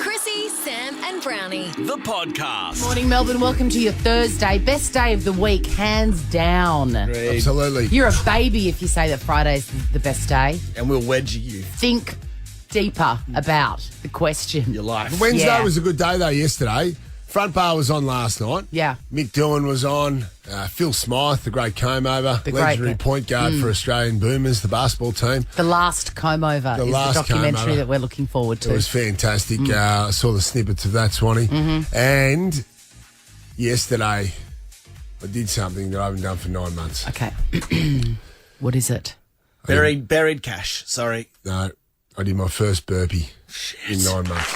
Chrissie, Sam and Brownie. The podcast. Morning, Melbourne. Welcome to your Thursday. Best day of the week, hands down. Absolutely. You're a baby if you say that Friday's the best day. And we'll wedge you. Think deeper about the question. Your life. Wednesday Yeah. was a good day, though, yesterday. Front bar was on last night. Yeah. Mick Dillon was on. Phil Smythe, the great comb-over. The legendary great- point guard for Australian Boomers, the basketball team. The last comb over is last the documentary comb over. that we're looking forward to. It was fantastic. I saw the snippets of that, Swanee. And yesterday, I did something that I haven't done for 9 months. Okay. What is it? Buried cash. Sorry. No, I did my first burpee in 9 months.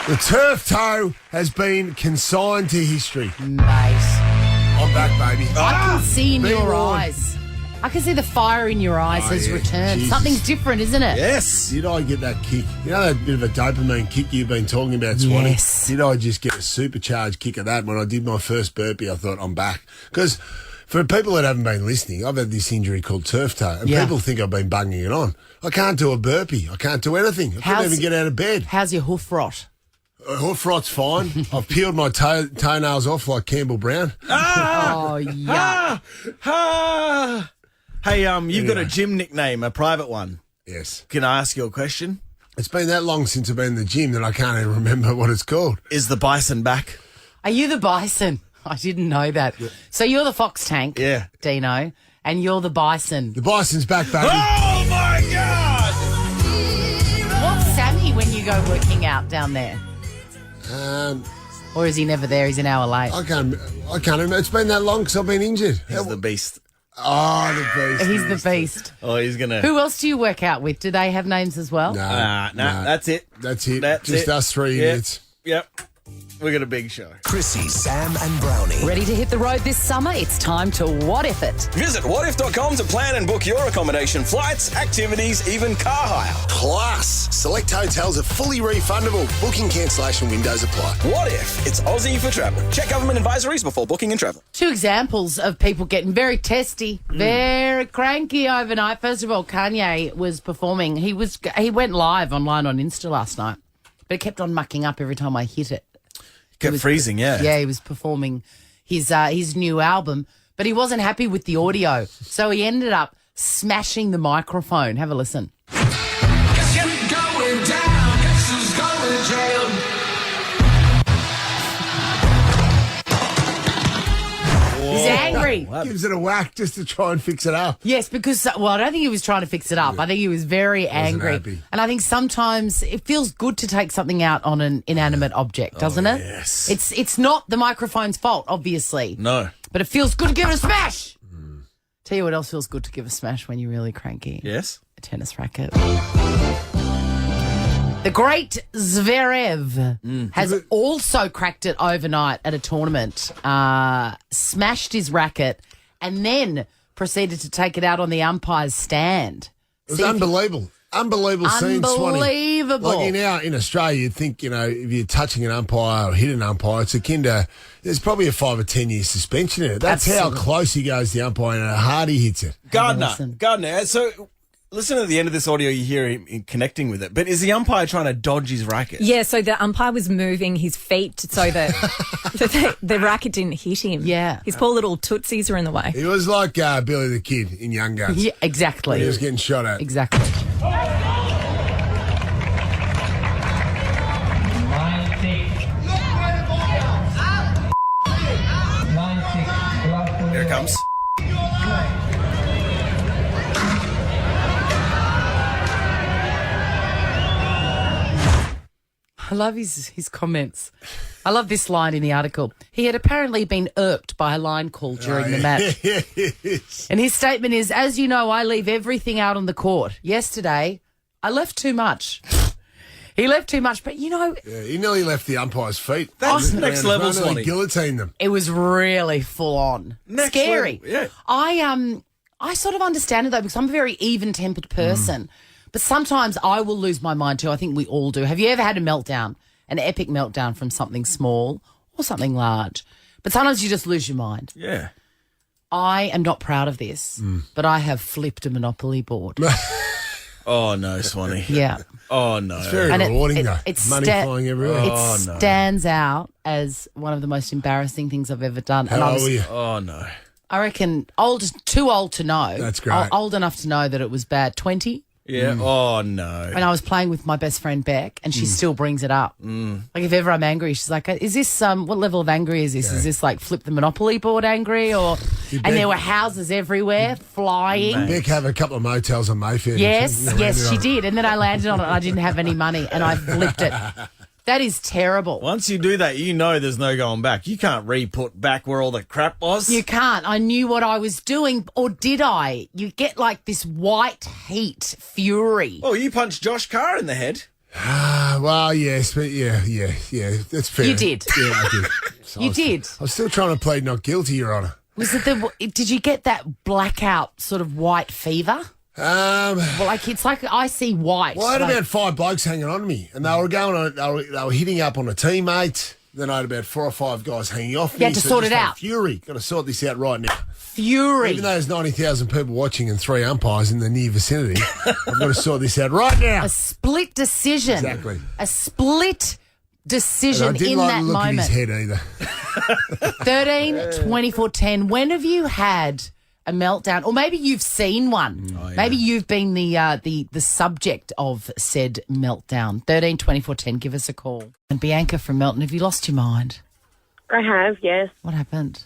The turf toe has been consigned to history. Mate. I'm back, baby. I can see in Be your warned. eyes. I can see the fire in your eyes has yeah. returned. Jesus. Something's different, isn't it? Yes. Did I get that kick? You know that bit of a dopamine kick you've been talking about, Swanee? Yes. Did I just get a supercharged kick of that when I did my first burpee? I thought, I'm back. Because for people that haven't been listening, I've had this injury called turf toe, and Yeah. people think I've been bunging it on. I can't do a burpee. I can't do anything. I How's- couldn't even get out of bed. How's your hoof rot? Hoof rot's fine. I've peeled my toenails off like Campbell Brown. Oh, yeah. Hey, you've got a gym nickname, a private one. Yes. Can I ask you a question? It's been that long since I've been in the gym that I can't even remember what it's called. Is the bison back? Are you the bison? I didn't know that. So you're the fox tank, Yeah. Dino, and you're the bison. The bison's back, baby. Oh, my God! What's Sammy when you go working out down there? Or is he never there? He's an hour late. I can't remember. It's been that long because I've been injured. He's the beast. Oh, the beast. He's the beast. Oh, he's going to... Who else do you work out with? Do they have names as well? No, That's it. That's it. That's Just it. us three Yep. idiots. Yep. We got a big show. Chrissie, Sam and Brownie. Ready to hit the road this summer? It's time to What If It. Visit whatif.com to plan and book your accommodation, flights, activities, even car hire. Plus, select hotels are fully refundable. Booking cancellation windows apply. What if it's Aussie for travel? Check government advisories before booking and travel. Two examples of people getting very testy, very cranky overnight. First of all, Kanye was performing. He went live online on Insta last night, but it kept on mucking up every time I hit it. Kept freezing, yeah. Yeah, he was performing his new album, but he wasn't happy with the audio, so he ended up smashing the microphone. Have a listen. He's angry. Gives it a whack just to try and fix it up. Yes, because, well, I don't think he was trying to fix it up. I think he was very angry. happy. And I think sometimes it feels good to take something out on an inanimate object, doesn't it? yes. It's not the microphone's fault, obviously. No. But it feels good to give it a smash. Tell you what else feels good to give a smash when you're really cranky. Yes? A tennis racket. The great Zverev has also cracked it overnight at a tournament, smashed his racket, and then proceeded to take it out on the umpire's stand. It was unbelievable. Unbelievable scene, Swanee. Unbelievable. Like in Australia, you'd think, if you're touching an umpire or hit an umpire, it's akin to, there's probably a 5 or 10 year suspension in it. That's Absolutely. how close he goes to the umpire and how hard he hits it. Gardner. So listen to the end of this audio, you hear him connecting with it. But is the umpire trying to dodge his racket? Yeah, so the umpire was moving his feet so that the racket didn't hit him. Yeah. His poor little tootsies are in the way. He was like Billy the Kid in Young Guns. Yeah, exactly. He was getting shot at. Exactly. Here it comes. I love his comments. I love this line in the article. He had apparently been irked by a line call during the match. Yes. And his statement is, as you know, I leave everything out on the court. Yesterday, I left too much. He left too much, but Yeah, he nearly left the umpire's feet. That's He next ran level, his run and Swanee. guillotined them. it was really full on. Scary. level, yeah. I sort of understand it though, because I'm a very even-tempered person. But sometimes I will lose my mind too. I think we all do. Have you ever had a meltdown, an epic meltdown from something small or something large? But sometimes you just lose your mind. Yeah. I am not proud of this, but I have flipped a Monopoly board. Oh, no, Swanee. Yeah. Oh, no. It's very And rewarding, though. it's Money flying everywhere. It stands out as one of the most embarrassing things I've ever done. How old were you? Oh, no. I reckon too old to know. That's great. Old enough to know that it was bad. 20. Yeah. Oh, no. And I was playing with my best friend Beck, and she still brings it up. Like if ever I'm angry, she's like, "Is this what level of angry is this? Is this like flip the Monopoly board angry, or?" And there were houses everywhere flying. Beck have a couple of motels on Mayfair. Yes, she did. And then I landed on it, and I didn't have any money, and I flipped it. That is terrible. Once you do that, you know there's no going back. You can't re-put back where all the crap was. You can't. I knew what I was doing, or did I? You get like this white heat fury. Oh, you punched Josh Carr in the head. Well, yes, but yeah, that's fair. You did. Yeah, I did. So You did. I was still trying to plead not guilty, Your Honour. Was it did you get that blackout sort of white fever? Well, like it's like I see white. Well, I had like, about 5 blokes hanging on to me, and they were going on. They were hitting up on a teammate. Then I had about 4 or 5 guys hanging off me. You had to sort just it had out. Fury. Got to sort this out right now. fury. Even though there's 90,000 people watching and 3 umpires in the near vicinity, I've got to sort this out right now. A split decision. Exactly. A split And I decision didn't in like that the look moment. at his head either. 13, 24, 10. When have you had a meltdown? Or maybe you've seen one. Oh, yeah. Maybe you've been the subject of said meltdown. 13, 24, 10. Give us a call. And Bianca from Melton, have you lost your mind? I have, yes. What happened?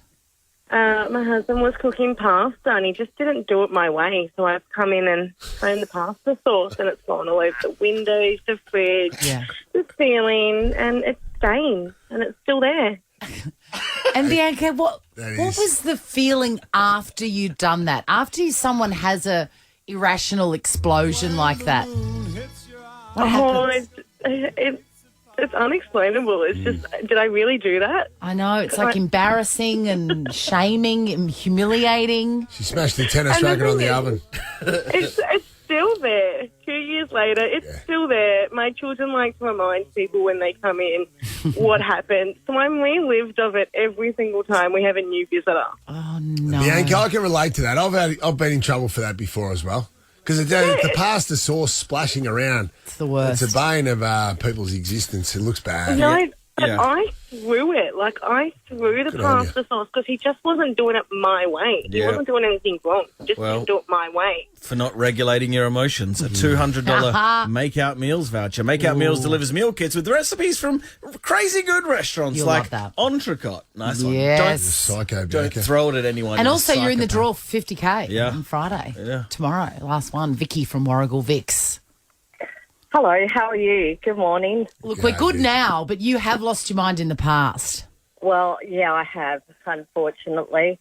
My husband was cooking pasta and he just didn't do it my way. So I've come in and thrown the pasta sauce and it's gone all over the windows, the fridge, Yeah. the ceiling, and it's stained and it's still there. And Bianca, what That what is- was the feeling after you'd done that? After someone has a irrational explosion like that? What happens? It's unexplainable. It's just, did I really do that? I know, it's like embarrassing and shaming and humiliating. She smashed the tennis And the racket on thing the is- oven. It's still there. 2 years later, it's still there. My children like to remind people when they come in what happened. So I'm relived of it every single time we have a new visitor. Oh, no. Bianca, I can relate to that. I've been in trouble for that before as well. Because the pasta sauce splashing around, It's the worst. it's a bane of people's existence. It looks bad. No, but Yeah. I threw it. Like, I threw the Good on pasta sauce because he just wasn't doing it my way. He Yeah. wasn't doing anything wrong. He just Well- didn't do it my way. For not regulating your emotions. A $200 make-out meals voucher. Make-out meals delivers meal kits with recipes from crazy good restaurants You'll like love that. Entrecote. Nice one. Yes. Psycho, Don't Bianca. throw it at anyone. And you also, you're in the psychopath. draw for 50K Yeah. on Friday. Yeah. Tomorrow, last one. Vicky from Warrigal Vix. Hello, how are you? Good morning. Look, we're good now, but you have lost your mind in the past. Well, yeah, I have, unfortunately.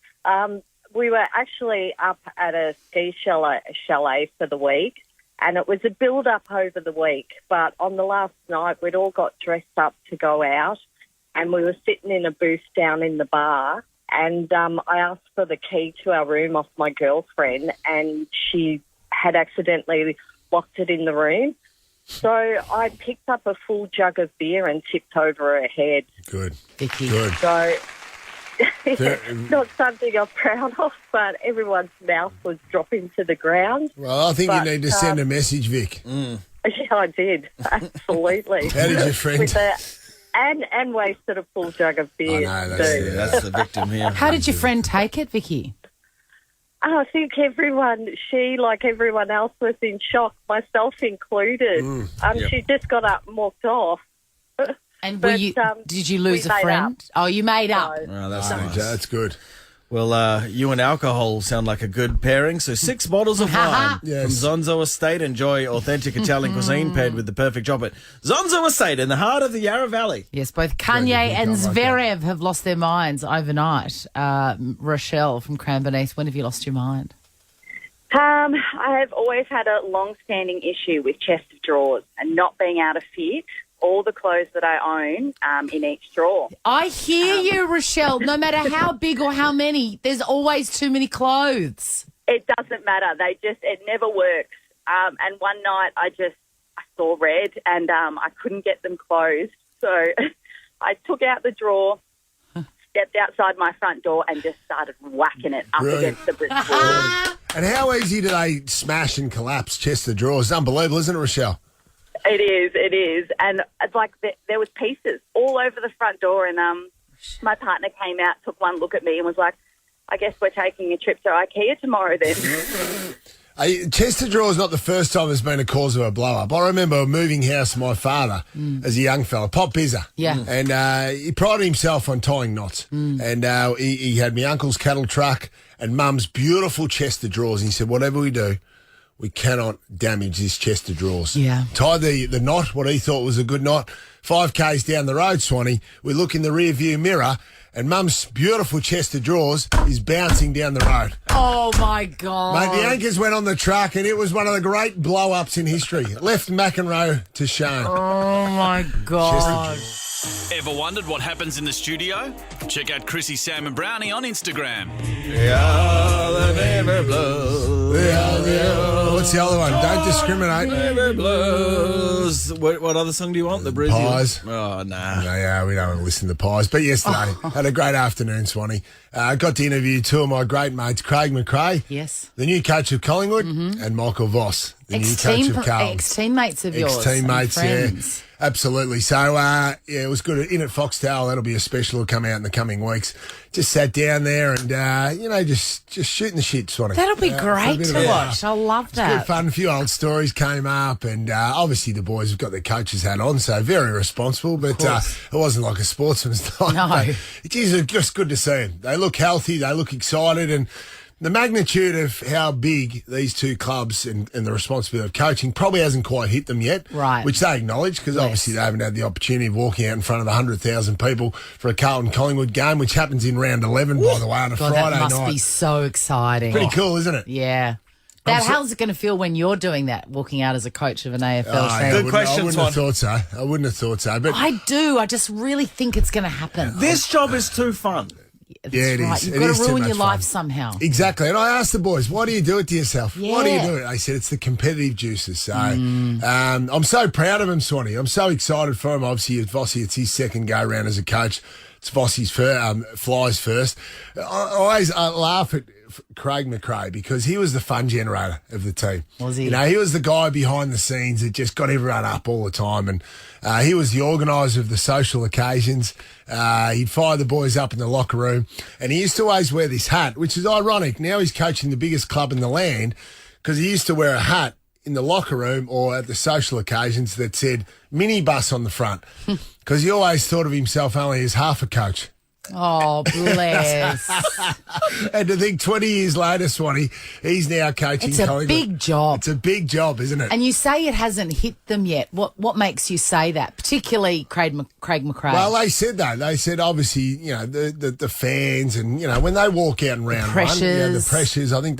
We were actually up at a ski chalet for the week, and it was a build-up over the week. But on the last night, we'd all got dressed up to go out, and we were sitting in a booth down in the bar, and I asked for the key to our room off my girlfriend, and she had accidentally locked it in the room. So I picked up a full jug of beer and tipped over her head. Good. Vicky. Good. So Fair- not something I'm proud of, but everyone's mouth was dropping to the ground. Well, I think But, you need to send a message, Vic. Yeah, I did. Absolutely. How did your friend... With and wasted a full jug of beer. I know, that's- too. Yeah, that's the victim here. How did your friend take it, Vicky? I think she, like everyone else, was in shock, myself included. Yep. She just got up and walked off. And But, did you lose we a made friend? up. Oh, you made up. No. Oh, that's Oh, nice. that's good. Well, you and alcohol sound like a good pairing. So 6 bottles of wine Yes. from Zonzo Estate. Enjoy authentic Italian cuisine paired with the perfect chocolate. Zonzo Estate in the heart of the Yarra Valley. Yes, both Kanye Vicky, and I like that. Zverev have lost their minds overnight. Rochelle from Cranbourne East, when have you lost your mind? I have always had a long-standing issue with chest of drawers and not being able to fit all the clothes that I own in each drawer. I hear you, Rochelle. No matter how big or how many, there's always too many clothes. It doesn't matter. It never works. And one night I saw red and I couldn't get them closed. So I took out the drawer, stepped outside my front door and just started whacking it up Brilliant. against the brick wall. And how easy do they smash and collapse chest of drawers? It's unbelievable, isn't it, Rochelle? It is. And it's like there was pieces all over the front door, and my partner came out, took one look at me and was like, I guess we're taking a trip to IKEA tomorrow then. Chest of drawers not the first time there's been a cause of a blow-up. I remember moving house with my father as a young fella, Pop Bizzer. Yeah. And he prided himself on tying knots. And he had my uncle's cattle truck and Mum's beautiful chest of drawers. And he said, whatever we do, we cannot damage this chest of drawers. Yeah. Tied the knot, what he thought was a good knot. 5 Ks down the road, Swanee, we look in the rear view mirror and Mum's beautiful chest of drawers is bouncing down the road. Oh, my God. Mate, the anchors went on the truck and it was one of the great blow-ups in history. It left McEnroe to shame. Oh, my God. Ever wondered what happens in the studio? Check out Chrissie, Sam and Brownie on Instagram. What's the other one? Don't discriminate. What other song do you want? The Brizzy? Pies. Oh, nah. No, yeah, we don't want to listen to Pies. But yesterday, had a great afternoon, Swanee. Got to interview 2 of my great mates, Craig McRae, Yes. the new coach of Collingwood, and Michael Voss, the new coach of Carlton. Ex-teammates of yours. Ex-teammates, and yeah. friends. Absolutely. So, it was good. In at Foxtel, that'll be a special. Will come out in the coming weeks. Just sat down there and, just shooting the shit, Swanee. That'll be great to watch. I love Good that. fun. A few old stories came up, and obviously the boys have got their coach's hat on, so very responsible. But it wasn't like a sportsman's night. No. But it is just good to see them. They look healthy, they look excited, and the magnitude of how big these 2 clubs and the responsibility of coaching probably hasn't quite hit them yet. Right. Which they acknowledge, because obviously they haven't had the opportunity of walking out in front of 100,000 people for a Carlton-Collingwood game, which happens in round 11, by the way, on a God, Friday that must night. be so exciting. Pretty cool, isn't it? Yeah. How's it going to feel when you're doing that, walking out as a coach of an AFL team? Good question, I wouldn't have thought so. I wouldn't have thought so. But I do. I just really think it's going to happen. This job is too fun. That's yeah, it right. is. You've It got is to too ruin much your fun. life somehow. Exactly. And I asked the boys, why do you do it to yourself? Why do you Yeah. do it? They said it's the competitive juices. So I'm so proud of him, Swanee. I'm so excited for him. Obviously, at Vossi, it's his second go-round as a coach. It's Vossi's flies first. I always laugh at Craig McRae because he was the fun generator of the team. Was he? You know, he was the guy behind the scenes that just got everyone up all the time, and he was the organiser of the social occasions. He'd fire the boys up in the locker room, and he used to always wear this hat, which is ironic. Now he's coaching the biggest club in the land because he used to wear a hat in the locker room or at the social occasions that said minibus on the front because he always thought of himself only as half a coach. Oh, bless. And to think 20 years later, Swanee, he's now coaching It's a Collingwood. big job. It's a big job, isn't it? And you say it hasn't hit them yet. What makes you say that, particularly Craig McRae? Well, they said that. They said, obviously, you know, the fans and, you know, when they walk out in round one, you know, the pressures. I think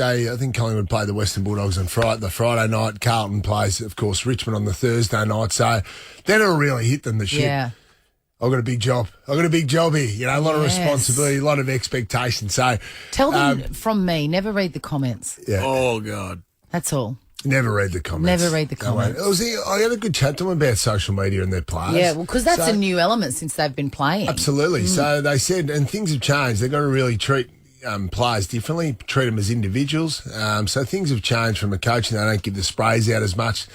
Collingwood play the Western Bulldogs on the Friday night. Carlton plays, of course, Richmond on the Thursday night. So then it'll really hit them, the shit. Yeah. I've got a big job. I've got a big job here. You know, a lot of Yes. responsibility, a lot of expectation. So Tell them from me, never read the comments. yeah. Oh, God. That's all. Never read the comments. Never read the comments. I had a good chat to them about social media and their players. Yeah, well, because that's So- a new element since they've been playing. Absolutely. So they said, and things have changed. They've got to really treat players differently, treat them as individuals. So things have changed from a coach, and they don't give the sprays out as much,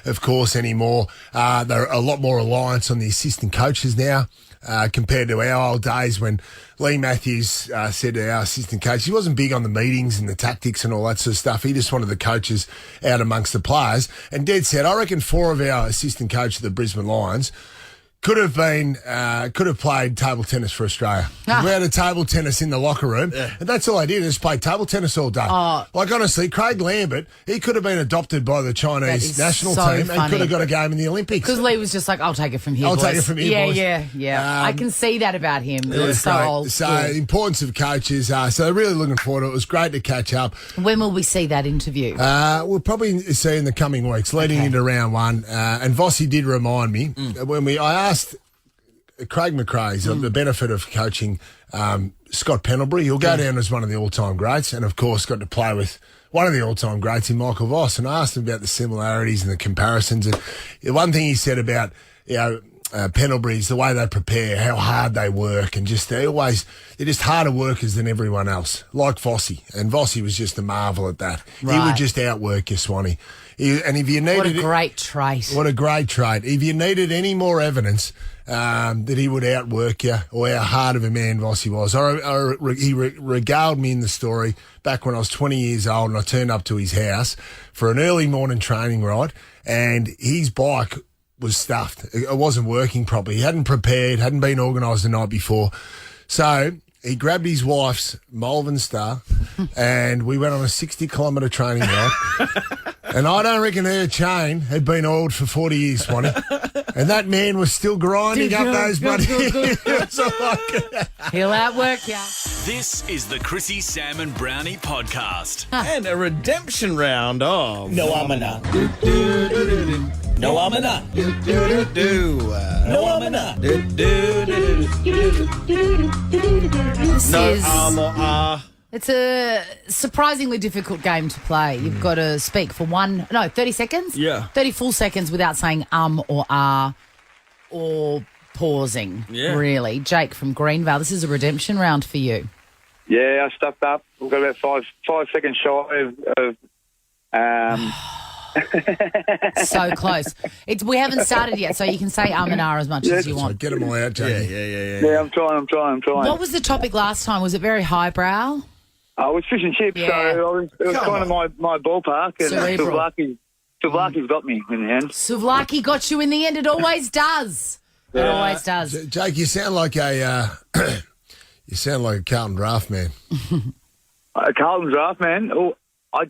of course, anymore. There are a lot more reliance on the assistant coaches now. Compared to our old days when Lee Matthews said to our assistant coach, he wasn't big on the meetings and the tactics and all that sort of stuff. He just wanted the coaches out amongst the players. And Dad said, I reckon 4 of our assistant coaches of the Brisbane Lions could have played table tennis for Australia. We had a table tennis in the locker room, and that's all I did, is play table tennis all day. Like, honestly, Craig Lambert, he could have been adopted by the That Chinese is national so team and funny. could have got a game in the Olympics. Because Lee was just like, I'll take it from here, I'll boys. take it from here, boys. Yeah. I can see that about him. It It was so great. old So, school. importance of coaches. So, they're really looking forward to it. It was great to catch up. When will we see that interview? We'll probably see in the coming weeks, leading into round 1. And Vossi did remind me when I asked Craig McRae's the benefit of coaching Scott Pendlebury. He'll go down as one of the all-time greats, and of course got to play with one of the all-time greats in Michael Voss. And I asked him about the similarities and the comparisons. And the one thing he said about, you know, Pendlebury's, the way they prepare, how hard they work, and they're just harder workers than everyone else, like Vossi. And Vossi was just a marvel at that. He Right. would just outwork you, Swanee. And if you needed What a great trait. What a great trait. If you needed any more evidence that he would outwork you or how hard of a man Vossi was, he regaled me in the story back when I was 20 years old and I turned up to his house for an early morning training ride and his bike was stuffed. It wasn't working properly. He hadn't prepared, hadn't been organised the night before. So he grabbed his wife's Malvern Star and we went on a 60-kilometre training ride. And I don't reckon her chain had been oiled for 40 years, Swanee. And that man was still grinding up those bloody hills. He'll outwork you. This is the Chrissie, Sam and Brownie podcast. And a redemption round of... No, I'm not. No, I'm not. No, I'm not. This No, is... or It's a surprisingly difficult game to play. You've got to speak for 30 seconds? Yeah. 30 full seconds without saying or or pausing, Yeah. really. Jake from Greenvale, this is a redemption round for you. Yeah, I stuffed up. We've got about five seconds shy of So close. We haven't started yet, so you can say and as much as you So want. get them all out, Jackie. Yeah, I'm trying. What was the topic last time? Was it very highbrow? I was fish and chips, Yeah. so it was kind of my ballpark, and Cerebral. Souvlaki's got me in the end. Souvlaki got you in the end. It always does. It always does. Jake, you sound like a Carlton draft man. Carlton draft, man. Oh, I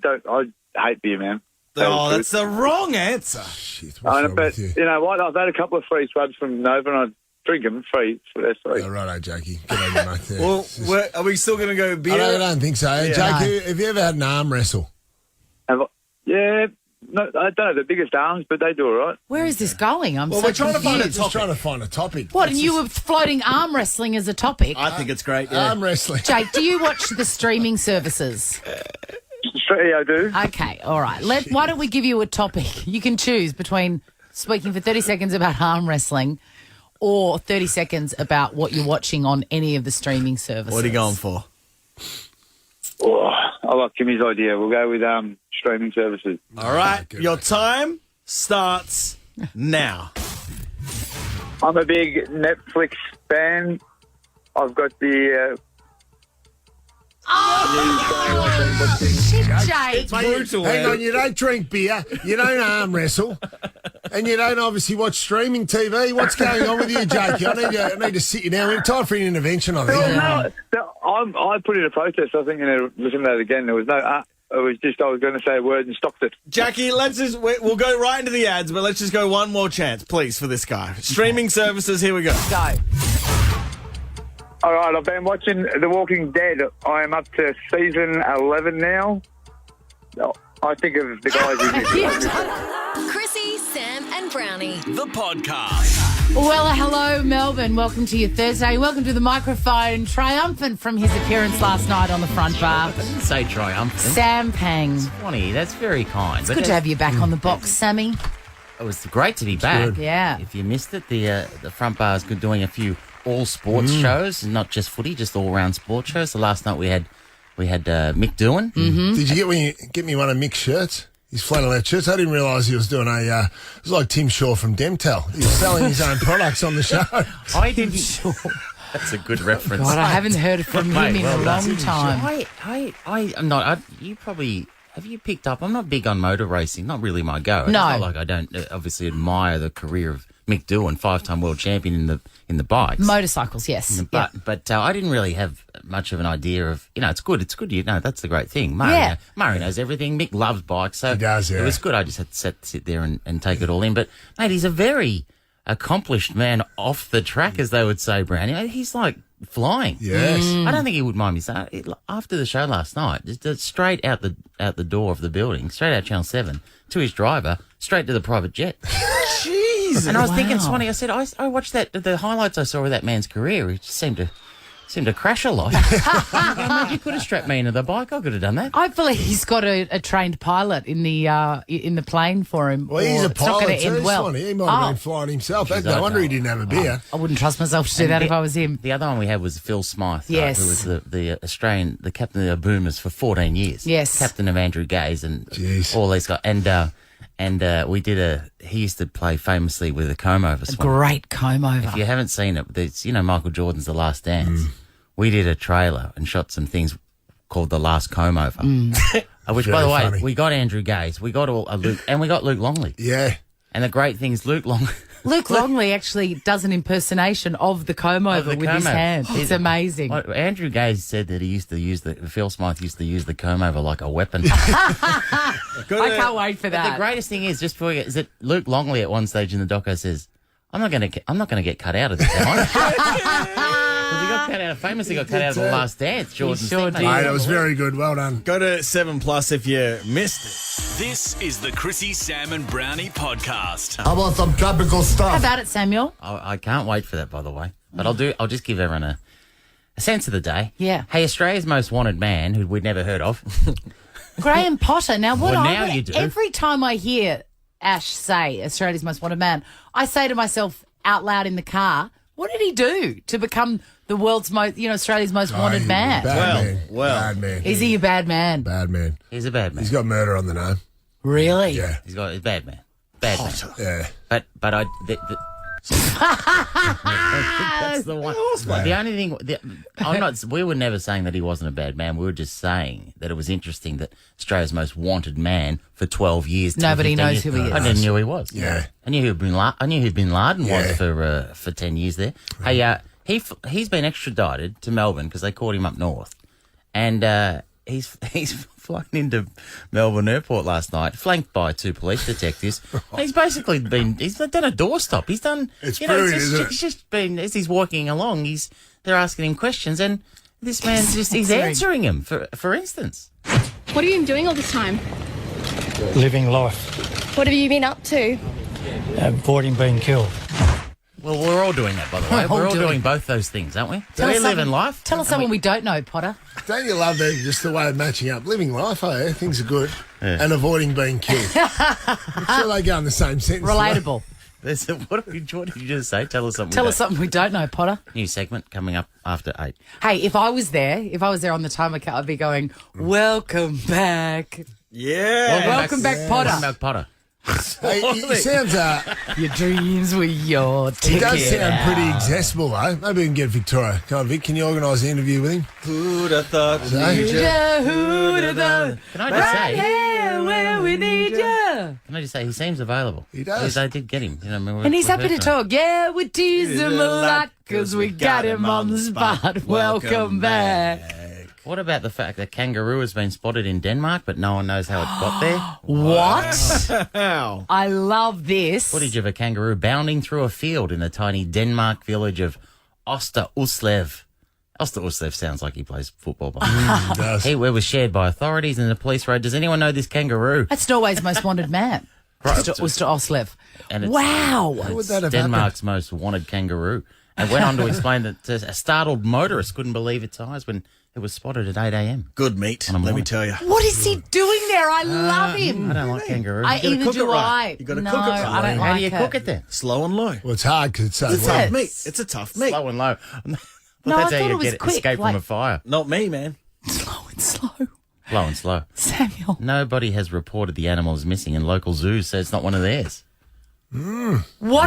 hate beer, man. Oh, that's the wrong answer. Shit, what's wrong But with you? you know what? I've had a couple of free swabs from Nova, and I drink them free. So that's free. Oh, righto, Jakey. Get on your mate there. Well, are we still going to go beer? I don't think so. Yeah. Jake, have you ever had an arm wrestle? Yeah, no, I don't have the biggest arms, but they do all right. Where is this going? I'm Well, so we're trying to find a confused. Just trying to find a topic. What, and you were floating arm wrestling as a topic? I think it's great, yeah. Arm wrestling. Jake, do you watch the streaming services? Yeah, I do. Okay, all right. Why don't we give you a topic? You can choose between speaking for 30 seconds about arm wrestling or 30 seconds about what you're watching on any of the streaming services. What are you going for? Oh, I like Kimmy's idea. We'll go with streaming services. All right, good your mate. time starts now. I'm a big Netflix fan. I've got the... Shit, Jake. Brutal, Hang man. on, you don't drink beer, you don't arm wrestle, and you don't obviously watch streaming TV. What's going on with you, Jake? I need to sit you down. It's time for an intervention, I think. I put in a protest. I think, listen to that again. There was no... it was just I was going to say a word and stopped it. Jackie, we'll go right into the ads, but let's just go one more chance, please, for this guy. Streaming services, here we go. Go. All right, I've been watching The Walking Dead. I am up to season 11 now. I think of the guys who... Chrissie, Sam and Brownie. The podcast. Well, hello, Melbourne. Welcome to your Thursday. Welcome to the microphone. Triumphant from his appearance last night on the front bar. Didn't say triumphant. Sam Pang. Funny, that's very kind. It's good to have you back on the box, Sammy. It was great to be back. good. Yeah. If you missed it, the front bar is good doing a few all sports shows, not just footy, just all round sports shows. So last night we had Mick Doohan. Did you get me one of Mick's shirts? His flannelette shirts. I didn't realise he was doing it was like Tim Shaw from Demtel. He was selling his own products on the show. I didn't. That's a good reference. God, I haven't heard from him Mate, in well a done. long time. I'm not. You probably have you picked up. I'm not big on motor racing. Not really my go. It's No. not like I don't obviously admire the career of Mick Doohan, 5-time world champion in the bikes. Motorcycles, yes. But I didn't really have much of an idea of, it's good. It's good. That's the great thing. Murray knows everything. Mick loves bikes. So He does, yeah. It was good. I just had to sit there and take it all in. But, mate, he's a very accomplished man off the track, as they would say, Brownie. He's like flying. Yes. I don't think he would mind me saying after the show last night, just straight out the door of the building, straight out Channel 7 to his driver, straight to the private jet. Jesus. And I was thinking, Swanee, I said, I watched the highlights I saw of that man's career. He just seemed to Seemed to crash a lot. You could have strapped me into the bike. I could have done that. Hopefully he's got a trained pilot in the plane for him. Well, he's or a it's not pilot gonna too, end well. Sonny. He might have been flying himself. Jeez, No wonder he didn't have a beer. I wouldn't trust myself to do that if I was him. The other one we had was Phil Smythe, Yes. who was the Australian, the captain of the Boomers for 14 years. Yes. Captain of Andrew Gaze and Jeez. all these guys. And we did he used to play famously with a comb over swing. Great comb over. If you haven't seen it, it's, Michael Jordan's The Last Dance. We did a trailer and shot some things called The Last Comb Over. Which, by the way, funny. we got Andrew Gaze, we got Luke, and we got Luke Longley. Yeah. And the great thing is Luke Longley actually does an impersonation of the comb over with his hand. It's amazing. Andrew Gaze said that he used to use Phil Smythe used to use the comb over like a weapon. I can't wait for But that. the greatest thing is, just before we get, is that Luke Longley at one stage in the doco says, I'm not going to get cut out of this, am I? Because famously got cut out of The Last Dance. Jordan sure Stephen. did. Mate, it was very good. Well done. Go to 7plus if you missed it. This is the Chrissie, Sam and Brownie podcast. How about some tropical How stuff? about it, Samuel? I can't wait for that, by the way. But I'll just give everyone a sense of the day. Yeah. Hey, Australia's most wanted man, who we'd never heard of. Graham Potter. Now, Well, now you do. Every time I hear Ash say Australia's most wanted man, I say to myself out loud in the car, what did he do to become the world's most, Australia's most wanted man? Bad man. Is he a bad man? Bad man. He's a bad man. He's got murder on the name. Really? Yeah. He's a bad man. Bad man. Yeah. But that's the one. The only thing we were never saying that he wasn't a bad man. We were just saying that it was interesting that Australia's most wanted man for 12 years. Nobody 15 knows years. who he is. I didn't know who he was. Yeah. I knew who Bin Laden Yeah. was for 10 years there. Hey, he's been extradited to Melbourne because they caught him up north, and he's flown into Melbourne Airport last night, flanked by 2 police detectives. He's basically he's done a doorstop. He's done. It's brilliant, isn't it? He's just been, as he's walking along, they're asking him questions, and this man's he's answering him. For instance, What have you been doing all this time? Living life, What have you been up to? avoiding being killed. well, we're all doing that, by the way. We're all doing both those things, aren't we? Tell We're us living something- life. Tell us someone we don't know, Potter. Don't you love just the way of matching up? Living life, eh? Things are good. And avoiding being killed. I'm sure they go in the same sentence. Relatable. What did you just say? Tell us something. Tell us something we don't know, Potter. New segment coming up after 8. Hey, if I was there on the timer, I'd be going, welcome back. Yeah. Welcome back, Potter. Welcome back, Potter. Hey, he sounds, Your dreams were your he ticket. does sound pretty accessible, though. Maybe we can get Victoria. Come on, Vic, can you organise an interview with him? Who'd have thought? Who'd have thought? Can I just say? Here where we need you. Can I just say he seems available? He does. I did get him. And he's happy to talk. Yeah, we tease him a lot because we got him on the spot. Welcome back. What about the fact that kangaroo has been spotted in Denmark, but no one knows how it got there? What? How? I love this. Footage of a kangaroo bounding through a field in the tiny Denmark village of Oster-Uslev. Oster-Uslev sounds like he plays football. He does. It was shared by authorities and the police road. Does anyone know this kangaroo? That's Norway's most wanted man. Uster Oslev. And it's, Wow. How would that have Denmark's most wanted kangaroo. And went on to explain that a startled motorist couldn't believe its eyes when it was spotted at 8 a.m. Good meat, let me tell you. What is he doing there? I love him. I don't like kangaroo. Either cook it do right. I. You gotta no, cook it right. I don't How like do you cook it then? Slow and low. Well, it's hard because it's so It's a low. tough meat. It's a tough meat. Slow and low. No, That's I how thought you it was get quick, escape like- from a fire. Not me, man. Slow and slow. Slow and slow. Samuel. Nobody has reported the animal is missing, and local zoos say it's not one of theirs. What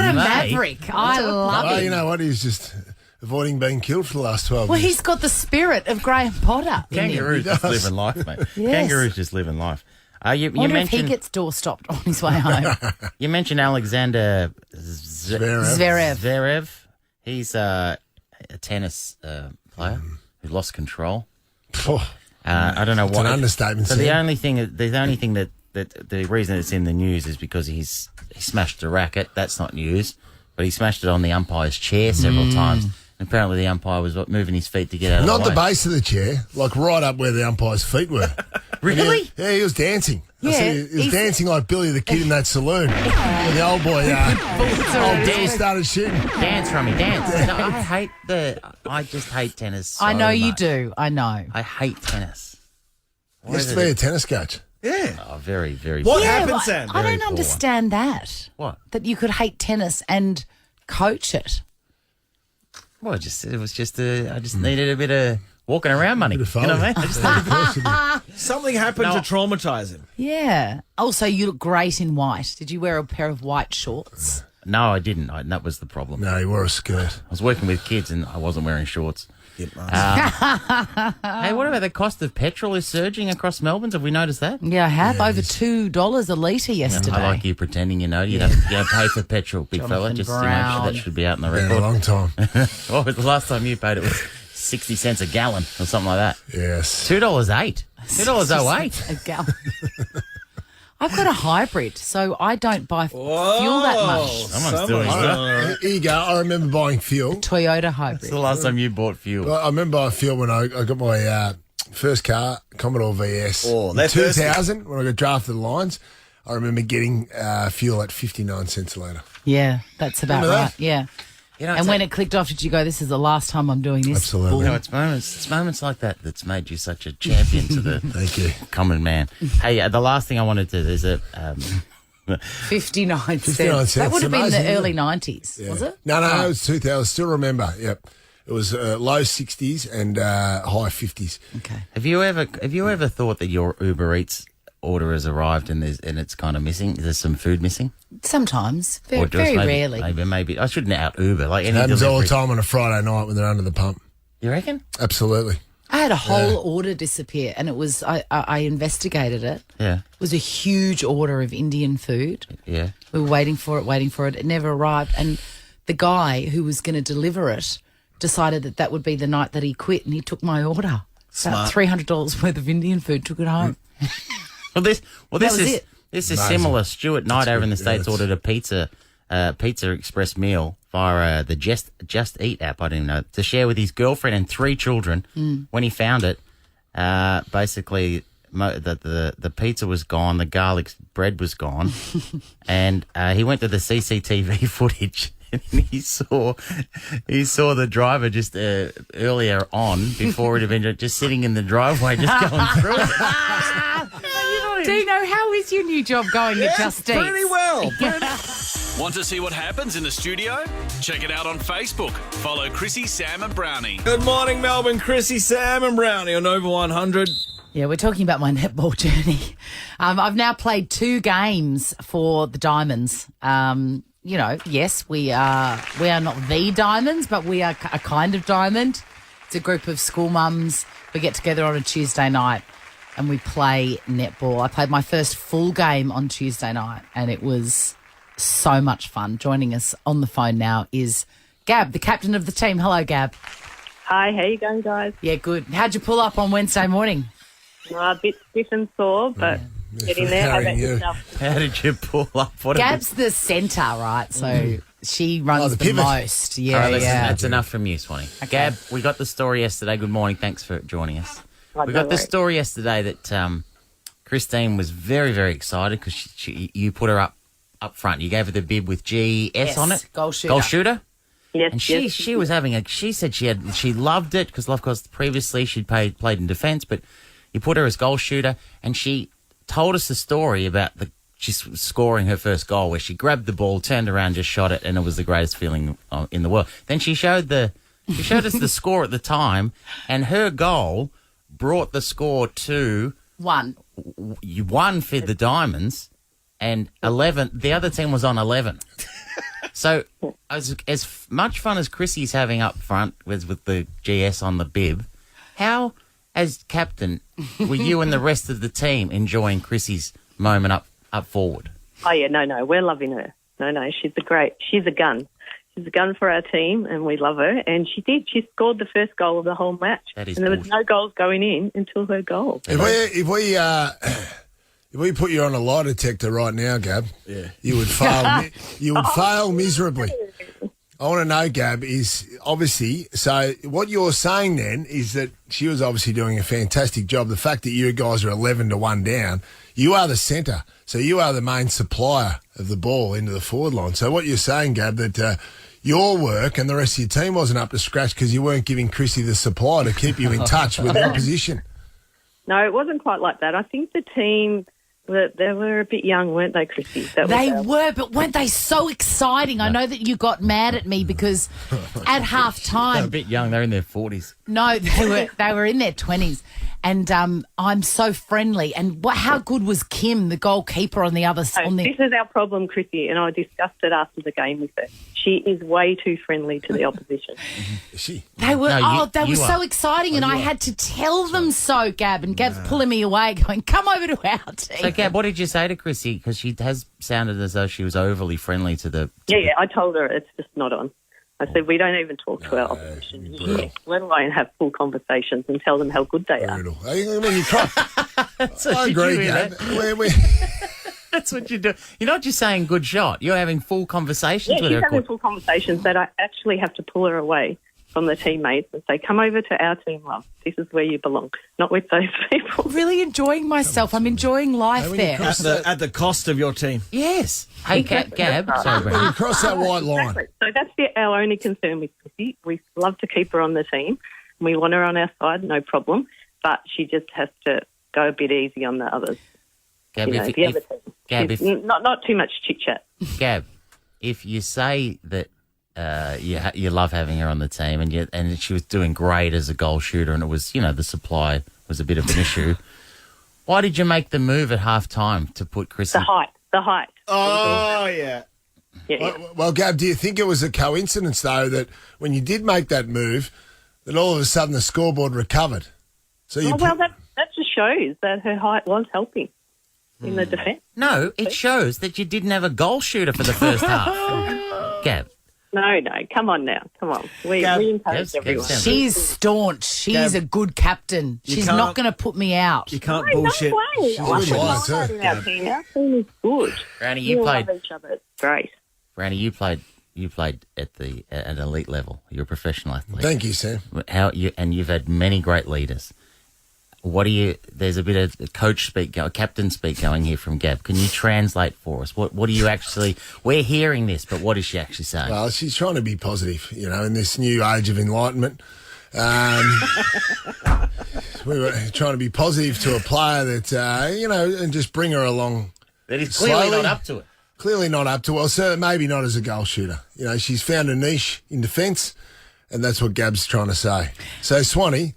a Mate. maverick. I love Well, him. you know what? He's just avoiding being killed for the last 12 Well, years. he's got the spirit of Graham Potter. in him. Kangaroos just does. living life, mate. Yes. Kangaroos just living life. You Wonder if he mentioned gets door stopped on his way home. you mentioned Alexander Zverev. Zverev. He's a tennis player who lost control. Oh, I don't know it's what. an understatement, So Sam. the only thing that the reason it's in the news is because he smashed the racket. That's not news, but he smashed it on the umpire's chair several times. Apparently the umpire was moving his feet to get out of Not the the way. base of the chair, like right up where the umpire's feet were. Really? Yeah, he was dancing. Yeah, He was he's- dancing like Billy the Kid in that saloon. And the old boy, old Bill started shooting. Dance, Rummy, dance. No, I just hate tennis so I know you much. do. I know. I hate tennis. He used to be a tennis coach. Yeah. Oh, very, very. What poor. happened, but Sam? I Very don't poor. understand that. What? That you could hate tennis and coach it. Well, I just needed a bit of walking around money. Bit of You know fun. what I mean? I just Something happened to traumatise him. Yeah. Also, you look great in white. Did you wear a pair of white shorts? No, I didn't. That was the problem. No, he wore a skirt. I was working with kids and I wasn't wearing shorts. Hey, what about the cost of petrol is surging across Melbourne? Have we noticed that? Yeah, I have. Over $2 a litre yesterday. I like you pretending you know. You don't pay for petrol, big fella. Jonathan Just Brown. that should be out in the Been record. a long time. What was the last time you paid? It was 60 cents a gallon or something like that. Yes. $2.08. $2.08. A gallon. I've got a hybrid, so I don't buy fuel that much. Someone's doing that. Here you go. I remember buying fuel. Toyota hybrid. It's the last time you bought fuel. I remember buying fuel when I got my first car, Commodore VS. Oh, in they're 2000, when I got drafted to the Lions, I remember getting fuel at 59 cents a litre. Yeah, that's about Remember right. that? Yeah. You know, And it's when like- it clicked off, did you go, this is the last time I'm doing this? Absolutely. You know, it's moments like that that's made you such a champion to the Thank you. common man. Hey, the last thing I wanted to is that 59 cents. 59 cents. That would have been Amazing, the isn't early it? 90s, Yeah. was it? No, it was 2000. Still remember. Yep. It was low 60s and high 50s. Okay. have you ever thought that your Uber Eats order has arrived and it's kind of missing? There's some food missing, Sometimes. or Very just rarely. Maybe I shouldn't out Uber like any Happens all the delivery. time on a Friday night when they're under the pump. You reckon? Absolutely. I had a whole order disappear, and it was I investigated it. Yeah, It was a huge order of Indian food. yeah. We were waiting for it. It never arrived. And the guy who was going to deliver it decided that would be the night that he quit, and he took my order. About $300 worth of Indian food, took it home. This was is it. this is Amazing. similar. Stuart Knight over in the good. States Yeah, ordered a pizza express meal via the Just Eat app. I didn't know, to share with his girlfriend and 3 children. When he found it, basically the pizza was gone, the garlic bread was gone, and he went to the CCTV footage. And he saw the driver just earlier on, before it had been just sitting in the driveway, just going through it. Dino, how is your new job going at Just Eat? Pretty well. Want to see what happens in the studio? Check it out on Facebook. Follow Chrissie, Sam and Brownie. Good morning, Melbourne. Chrissie, Sam and Brownie on Over 100. Yeah, we're talking about my netball journey. I've now played 2 games for the Diamonds. You know, yes, we are not the Diamonds, but we are a kind of diamond. It's a group of school mums. We get together on a Tuesday night and we play netball. I played my first full game on Tuesday night and it was so much fun. Joining us on the phone now is Gab, the captain of the team. Hello, Gab. Hi, how you going, guys? Yeah, good. How'd you pull up on Wednesday morning? A bit stiff and sore, but getting there. How about Carrying you. yourself? How did you pull up? Gab's the centre, right? So she runs the the pivot. most. Yeah, All right, listen, yeah. that's enough from you, Swanee. Gab, we got the story yesterday. Good morning. Thanks for joining us. Oh, We got no the worries. story yesterday that Christine was very, very excited because you put her up front. You gave her the bib with GS on it. Goal shooter. Goal shooter. Yes, And yes. she was having a. She said she loved it because, of course, previously she'd played in defence, but you put her as goal shooter, and she told us the story about she's scoring her first goal where she grabbed the ball, turned around, just shot it, and it was the greatest feeling in the world. Then she showed us the score at the time, and her goal brought the score to 1. 1 for the Diamonds, and 11. The other team was on 11. So as much fun as Chrissie's having up front with the GS on the bib, how, as captain, were you and the rest of the team enjoying Chrissie's moment up forward? Oh, yeah, no, we're loving her. No, she's a gun. She's a gun for our team, and we love her. And she did. She scored the first goal of the whole match. That is and there was bullshit. no goals going in until her goal. If we put you on a lie detector right now, Gab, you would fail. You would fail miserably. I want to know, Gab, is obviously, so what you're saying then is that she was obviously doing a fantastic job. The fact that you guys are 11 to 1 down, you are the centre. So you are the main supplier of the ball into the forward line. So what you're saying, Gab, that your work and the rest of your team wasn't up to scratch because you weren't giving Chrissie the supply to keep you in touch with the opposition. No, it wasn't quite like that. I think the team, they were a bit young, weren't they, Chrissie? They were, but weren't they so exciting? I know that you got mad at me because at half time... They're a bit young. They're in their 40s. No, they were in their 20s. And I'm so friendly. And how good was Kim, the goalkeeper on the other side? This is our problem, Chrissie, and I discussed it after the game with her. She is way too friendly to the opposition. Is she? They were they were so are. exciting, and I had to tell them so, Gab. And Gab's pulling me away, going, "Come over to our team." So, Gab, what did you say to Chrissie? Because she has sounded as though she was overly friendly to the... Yeah, I told her it's just not on. I said, we don't even talk to our opposition here, let alone have full conversations and tell them how good they are. Brutal. I mean, you try. I agree, Gab. That's what you do. You're not just saying good shot. You're having full conversations with she's her. having full conversations that I actually have to pull her away from the teammates and say, come over to our team, love. This is where you belong, not with those people. Really enjoying myself. I'm enjoying life there. At the cost of your team. Yes. Hey, Gab. Sorry, When you cross that white line. Exactly. So that's our only concern with Chrissie. We love to keep her on the team. We want her on our side, no problem. But she just has to go a bit easy on the others. Gab, the other team. Not too much chit-chat. Gab, if you say that you love having her on the team and she was doing great as a goal shooter and it was, the supply was a bit of an issue, why did you make the move at half-time to put Chrissie... The height. Oh, yeah. Well, Gab, do you think it was a coincidence, though, that when you did make that move, that all of a sudden the scoreboard recovered? So that just shows that her height was helping in the defence. No, it shows that you didn't have a goal shooter for the first half. Gab. No, come on now. Come on. We encourage everyone. She's staunch. She's a good captain. She's not going to put me out. You can't bullshit. No way. Our team is good. Brownie, you played... love each other. It's great. Brownie, you played at an elite level. You're a professional athlete. Thank you, Sam. And you've had many great leaders. There's a bit of coach speak, captain speak going here from Gab. Can you translate for us? What do you actually, we're hearing this, but what is she actually saying? Well, she's trying to be positive, in this new age of enlightenment. We were trying to be positive to a player that, and just bring her along. That is clearly not up to it. Clearly not up to it. Well, so maybe not as a goal shooter. She's found a niche in defence, and that's what Gab's trying to say. So, Swanee,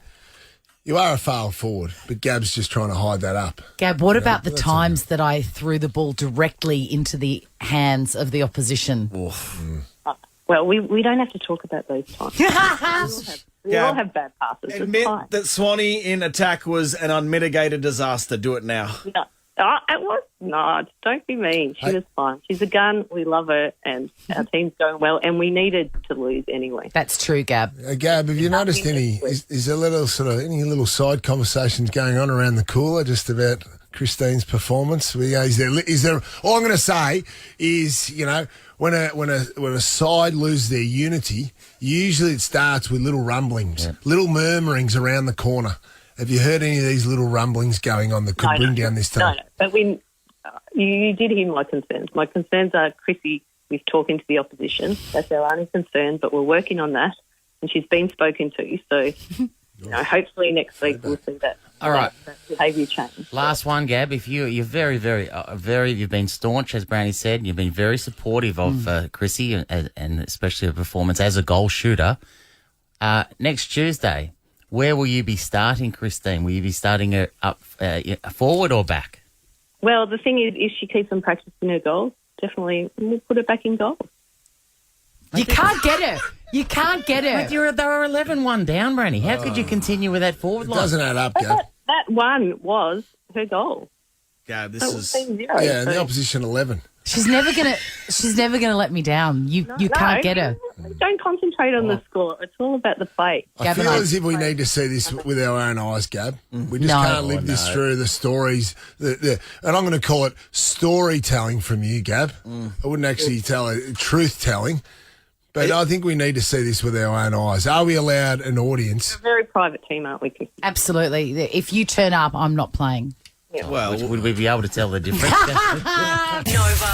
you are a fail forward, but Gab's just trying to hide that up. Gab, what about the times that I threw the ball directly into the hands of the opposition? Well, we don't have to talk about those times. We all have bad passes. Admit that Swanee in attack was an unmitigated disaster. Do it now. No. It was not. Don't be mean. She was fine. She's a gun. We love her, and our team's going well, and we needed to lose anyway. That's true, Gab. Gab, have you noticed is there any little side conversations going on around the cooler just about Christine's performance? Is there? All I'm going to say is, when a side loses their unity, usually it starts with little rumblings, little murmurings around the corner. Have you heard any of these little rumblings going on that could bring down this team? No. But you did hear my concerns. My concerns are Chrissie with talking to the opposition. That's our only concern, but we're working on that, and she's been spoken to. So, hopefully next week we'll see that. All right. That behaviour change. Last one, Gab. You're very, very, you've been staunch, as Brownie said. You've been very supportive of Chrissie and especially her performance as a goal shooter. Next Tuesday, where will you be starting, Christine? Will you be starting her up forward or back? Well, the thing is, if she keeps on practicing her goals, definitely we'll put her back in goal. You can't get her. You can't get her. But they were 11-1 down, Brownie. How could you continue with that forward line? It doesn't add up, Gab. That one was her goal. Gab, this is... and the opposition 11. She's never gonna let me down. You can't get her. Don't concentrate on the score. It's all about the play. I feel as if we need to see this with our own eyes, Gab. We just can't live this through the stories. And I'm going to call it storytelling from you, Gab. I wouldn't actually tell it truth-telling. But I think we need to see this with our own eyes. Are we allowed an audience? We're a very private team, aren't we, Chrissie? Absolutely. If you turn up, I'm not playing. Yeah. Well, Would we be able to tell the difference? Nova.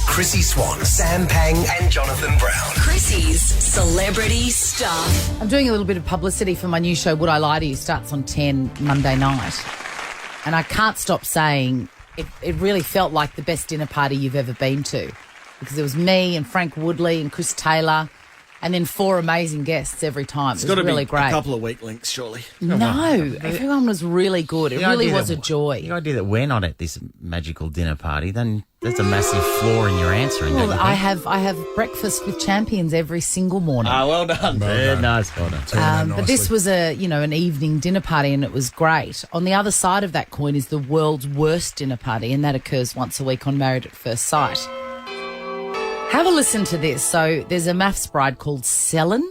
Chrissie Swan, Sam Pang, and Jonathan Brown. Chrissie's Celebrity Stuff. I'm doing a little bit of publicity for my new show, Would I Lie to You? Starts on 10 Monday night. And I can't stop saying it really felt like the best dinner party you've ever been to. Because it was me and Frank Woodley and Chris Taylor and then 4 amazing guests every time. it's It got was to really be great. a couple of weak links, surely. No, everyone was really good. It The really idea was that- a joy. The idea that we're not at this magical dinner party, then that's a massive flaw in your answering, don't you Well, think? I have breakfast with champions every single morning. Well done. Yeah, nice, well done. Turn that But this nicely. was an evening dinner party and it was great. On the other side of that coin is the world's worst dinner party, and that occurs once a week on Married at First Sight. Have a listen to this. So there's a maths bride called Celine,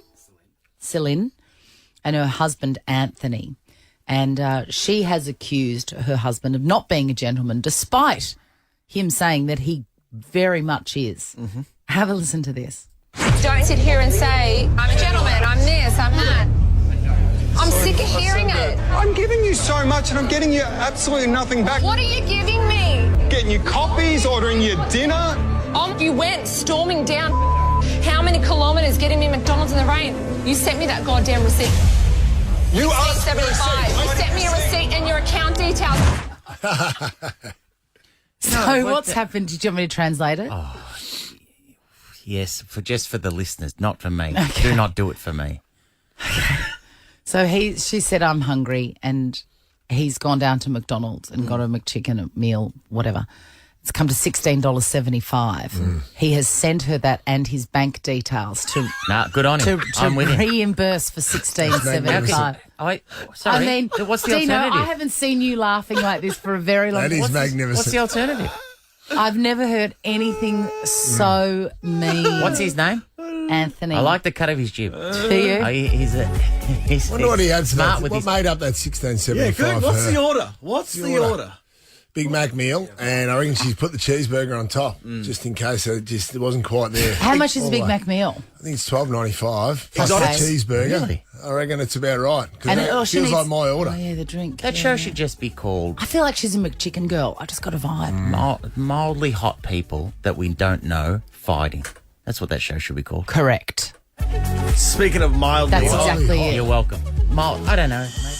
and her husband Anthony. And she has accused her husband of not being a gentleman, despite him saying that he very much is. Mm-hmm. Have a listen to this. Don't sit here and say, I'm a gentleman, I'm this, I'm that. I'm sick of hearing it. I'm giving you so much and I'm getting you absolutely nothing back. What are you giving me? Getting you coffees, ordering you dinner. You went storming down how many kilometres getting me McDonald's in the rain? You sent me that goddamn receipt. You Receipt asked for the 75. receipt. You sent me a receipt and your account details. So what's happened? Did you want me to translate it? Yes, just for the listeners, not for me. Do not do it for me. So she said, I'm hungry, and he's gone down to McDonald's and got a McChicken, a meal, whatever. It's come to $16.75. He has sent her that and his bank details to Nah, good on him. to I'm with him. reimburse for $16.75. Sorry, I mean, what's the Dino, alternative? I haven't seen you laughing like this for a very long That time. is magnificent. What's the alternative? I've never heard anything so mean. What's his name? Anthony. I like the cut of his jib. Do you? He's Wonder what he had for smart that. with What his... made up that $16.75? Yeah, good. What's for the her? order? What's the order? Big Mac meal, and I reckon she's put the cheeseburger on top, just in case it wasn't quite there. How much is a All Big the way. Mac meal? I think it's $12.95 plus Okay. the cheeseburger. Really? I reckon it's about right because And that she feels needs- like my order. Oh, yeah, the drink. That yeah. show should just be called I feel like she's a McChicken girl. I just got a vibe. Mildly Hot People That We Don't Know Fighting. That's what that show should be called. Correct. Speaking of mildly That's hot, exactly it. You're welcome. I don't know, mate.